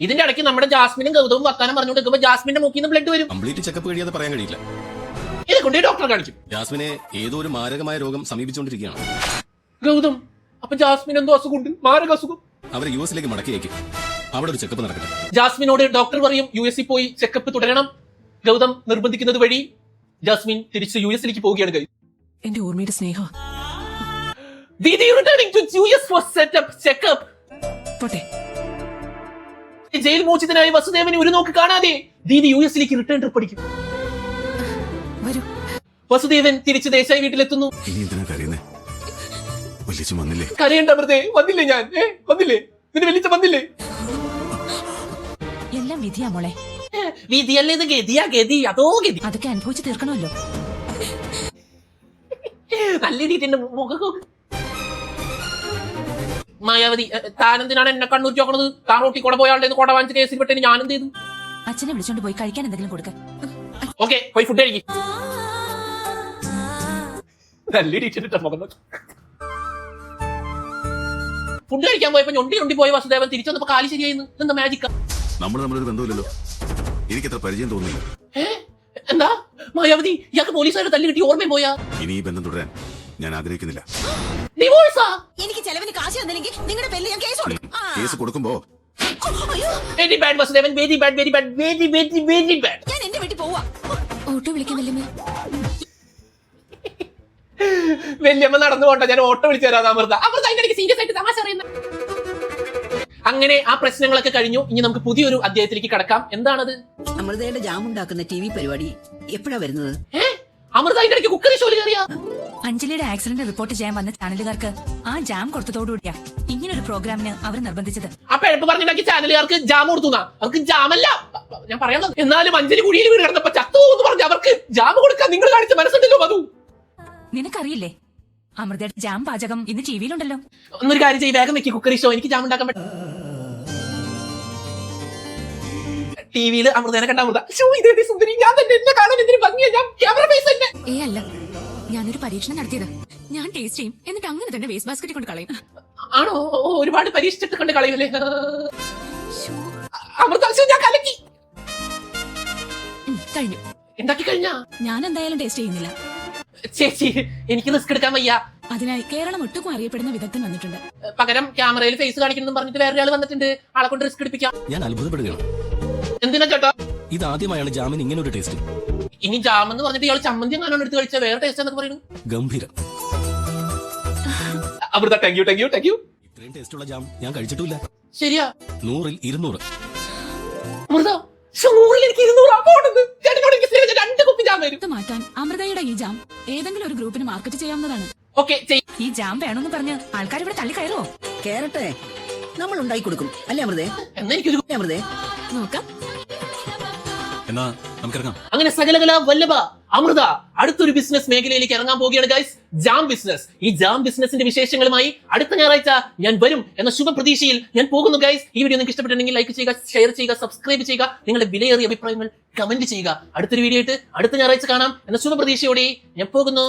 ഇതിന്റെ ഇടയ്ക്ക് നമ്മുടെ ജാസ്മിനും ഗൗതവും വർത്താനം പറഞ്ഞുകൊണ്ട് നിൽക്കുമ്പോൾ ജാസ്മിന്റെ മൂക്കിൽ നിന്ന് ബ്ലഡ് വരും. കംപ്ലീറ്റ് ചെക്കപ്പ് കഴിയാതെ പറയാൻ കഴിയില്ല. ഇത് കൊണ്ടേ ഡോക്ടറെ കാണിക്കും. ജാസ്മിനെ ഏതോ ഒരു മാരകമായ രോഗം സമീപിച്ചുകൊണ്ടിരിക്കുകയാണ്. ഗൗതം, അപ്പൊ ജാസ്മിൻ എന്തോ അസുഖമുണ്ട്, മാരക അസുഖം. അവരെ US മടക്കിയേക്കും, അവിടെ ഒരു ചെക്കപ്പ് നടക്കട്ടെ. ജാസ്മിനോട് ഡോക്ടർ പറയും US പോയി ചെക്കപ്പ് തുടരണം. ഗൗതം നിർബന്ധിക്കുന്നത് വഴി ജാസ്മിൻ തിരിച്ച് US പോവുകയാണ്. എന്റെ ഓർമ്മയുടെ സ്നേഹ പോട്ടെ. ജയിൽ മോചിതനായ വസുദേവനെ ഒരു നോക്ക് കാണാതെ ദീദി US റിട്ടേൺ ട്രിപ്പ് അടിക്കും. വസുദേവൻ തിരിച്ച് ദേശായി വീട്ടിലെത്തുന്നു. കരയേണ്ട വെറുതെ. വന്നില്ലേ ഞാൻ? വന്നില്ലേ? നിന്റെ വലിയ വന്നില്ലേ? എല്ലാം വിധിയാ മോളെ. വിധിയല്ലേ ഇത്? ഗതിയാ ഗതി, അതോ ഗതി. അതൊക്കെ അനുഭവിച്ച് തീർക്കണമല്ലോ. നല്ല രീതിന്റെ മുഖം. മായാവതി, താനെന്തിനാണ് എന്നെ കണ്ണൂർ ചോക്കണത്? താൻ റോട്ടി കൂടെ പോയാളുടെ കൊട വാങ്ങിച്ച് കേസിൽ പെട്ടെന്ന് ഞാൻ എന്ത് ചെയ്തു? അച്ഛനെ വിളിച്ചോണ്ട് പോയി കഴിക്കാൻ എന്തെങ്കിലും കൊടുക്ക. ഓക്കെ, പോയി ഫുഡ് കഴിക്കും. തല്ലിടിച്ചിട്ട് മുഖം നോക്കി. ഫുഡ് കഴിക്കാൻ പോയപ്പോ ഞൊണ്ടി പോയ വാസുദേവൻ തിരിച്ചു വന്നപ്പോ കാലി ശരിയായിരുന്നു. എന്താ മാജിക്ക? നമ്മൾ തമ്മിലൊരു ബന്ധമില്ലല്ലോ, എനിക്കത്ര പരിചയം തോന്നുന്നില്ല. എന്താ മായാവതി, ഇയാൾക്ക് പോലീസുകാരെ തല്ലി കിട്ടി ഓർമ്മയും പോയാ? ഇനി ഈ ബന്ധം തുടരാൻ ഞാൻ ആഗ്രഹിക്കുന്നില്ല. ഡിവോഴ്സാ? എനിക്ക് ചെലവിന് കാശ് തന്നില്ലെങ്കിൽ നിങ്ങളുടെ പേരിൽ ഞാൻ കേസ് കൊടുക്കും. കേസ് കൊടുക്കുമ്പോ very bad Vasudevan, very bad, very bad, very very very bad. ഞാൻ എന്റെ വീട്ടിൽ പോവാ. ഓട്ടോ വിളിക്കാൻ വല്ലമ്മേ? വല്യമ്മ നടന്നു പോട്ടെ, ഞാൻ ഓട്ടോ വിളിച്ചു തരാം. അമൃത അതിന്റെ സീരിയസ് ആയിട്ട് തമാശ അറിയുന്നത്. അങ്ങനെ ആ പ്രശ്നങ്ങളൊക്കെ കഴിഞ്ഞു. ഇനി നമുക്ക് പുതിയൊരു അധ്യായത്തിലേക്ക് കടക്കാം. എന്താണത്? അമൃതയുടെ ജാമുണ്ടാക്കുന്ന TV പരിപാടി എപ്പോഴാ വരുന്നത്? അമൃത അതിന്റെ ഇടയ്ക്ക് കുക്കറി ഷോയിൽ കയറിയാ? അഞ്ജലിയുടെ ആക്സിഡന്റ് റിപ്പോർട്ട് ചെയ്യാൻ വന്ന ചാനലുകാർക്ക് ആ ജാം കൊടുത്തതോടുകൂടിയാ ഇങ്ങനൊരു പ്രോഗ്രാമിന് അവർ നിർബന്ധിച്ചത്. ആ പിഴപ്പ് പറഞ്ഞിട്ടുണ്ടാക്കി ചാനലുകാർക്ക് ജാം കൊടുത്തുന്നാ? അവർക്ക് ജാമല്ല ഞാൻ പറയണത്. എന്നാലും അഞ്ജലി കുടിയിൽ വീട് കിടന്നപ്പോ ചത്തു എന്ന് പറഞ്ഞ് അവർക്ക് ജാം കൊടുക്കാൻ നിങ്ങൾ കാണിച്ച മനസ്സുണ്ടല്ലോ മധു. നിനക്കറിയില്ലേ അമൃതയുടെ ജാം പാചകം ഇന്ന് ടിവിയിലുണ്ടല്ലോ. ഒന്നൊരു കാര്യം ചെയ്യ്, വേഗം വെക്കി കുക്കറി ഷോ. എനിക്ക് ജാം ഉണ്ടാക്കാൻ പറ്റും. ടിവിയിൽ അമൃതനെ കണ്ട അമൃത ഇതേ സുന്ദരി, ഞാൻ തന്നെ എന്നെ കാണാൻ എന്തിനു ഭംഗിയാ, ഞാൻ ക്യാമറ ഫേസ് തന്നെ. അല്ല, ഞാനൊരു പരീക്ഷണം നടത്തിയത്. ഞാൻ ടേസ്റ്റ് ചെയ്യും, എന്നിട്ട് അങ്ങനെ തന്നെ വേസ്റ്റ് ബാസ്ക്കറ്റിൽ കൊണ്ട് കളയും. ആണോ? ഒരുപാട് പരീക്ഷിച്ചിട്ട് കൊണ്ട് കളയൂലേ അമൃത? ഞാൻ കലക്കി കഴിഞ്ഞു. ഉണ്ടാക്കി കഴിഞ്ഞാ? ഞാൻ എന്തായാലും ടേസ്റ്റ് ചെയ്യുന്നില്ല. ചേച്ചി എനിക്ക് റിസ്ക് എടുക്കാൻ വയ്യ. അതിനായി കേരളം ഒട്ടുക്കും അറിയപ്പെടുന്ന വിദഗ്ധൻ വന്നിട്ടുണ്ട്. പകരം ക്യാമറയിൽ ഫേസ് കാണിക്കണം പറഞ്ഞിട്ട് വേറൊരാൾ വന്നിട്ടുണ്ട്. ആളെ കൊണ്ട് റിസ്ക് എടുപ്പിക്കാം. ഞാൻ അത്ഭുതപ്പെടുകയാണ്. എന്തിനാ ചേട്ടാ? ഇതാദ്യമായാണ് ജാമിന് ഇങ്ങനെ ഒരു ടേസ്റ്റ്. ഇനി ജാം എന്ന് പറഞ്ഞിട്ട് ഇയാൾ ചമ്മന്തി കാണാൻ എടുത്ത് കഴിച്ച വേറെ ടേസ്റ്റ് എന്നൊക്കെ പറയുന്നു. ഗംഭീരം. Amrita thank you, thank you, thank you. ഇത്രയും ടേസ്റ്റുള്ള ജാം ഞാൻ കഴിച്ചിട്ടില്ല. ശരിയാ? 100ൽ 200. അമൃത 100ൽ എനിക്ക് 200 പോണത്. ചേട്ടനോട് എനിക്ക് സ്ഥിരം 2 കുപ്പി ജാം വരും. ഇത് മാറ്റാൻ അമൃതയുടെ ഈ ജാം ഏതെങ്കിലും ഒരു ഗ്രൂപ്പിന് മാർക്കറ്റ് ചെയ്യാവുന്നതാണ്. ഓക്കെ, ഈ ജാം വേണമെന്ന് പറഞ്ഞ് ആൾക്കാർ ഇവിടെ തള്ളി കയറുമോ? കേരട്ടെ, നമ്മൾ ഉണ്ടാക്കി കൊടുക്കും അല്ലേ അമൃതേ? എന്നാ എനിക്കൊരു അമൃതേ, നോക്കാം. എന്നാ നമുക്കിറങ്ങാം. അങ്ങനെ സകലകല വല്ലഭ അമൃത അടുത്തൊരു ബിസിനസ് മേഖലയിലേക്ക് ഇറങ്ങാൻ പോവുകയാണ് ഗൈസ്. Jam business. ഈ ജാം ബിസിനസിന്റെ വിശേഷങ്ങളുമായി അടുത്ത ഞായറാഴ്ച ഞാൻ വരും എന്ന ശുഭപ്രതീക്ഷയിൽ ഞാൻ പോകുന്നു ഗൈസ്. ഈ വീഡിയോ നിങ്ങൾക്ക് ഇഷ്ടപ്പെട്ടിട്ടുണ്ടെങ്കിൽ ലൈക്ക് ചെയ്യുക, ഷെയർ ചെയ്യുക, സബ്സ്ക്രൈബ് ചെയ്യുക, നിങ്ങളുടെ വിലയേറിയ അഭിപ്രായങ്ങൾ കമന്റ് ചെയ്യുക. അടുത്തൊരു വീഡിയോ ആയിട്ട് അടുത്ത ഞായറാഴ്ച കാണാം എന്ന ശുഭപ്രതീക്ഷയോടെ ഞാൻ പോകുന്നു.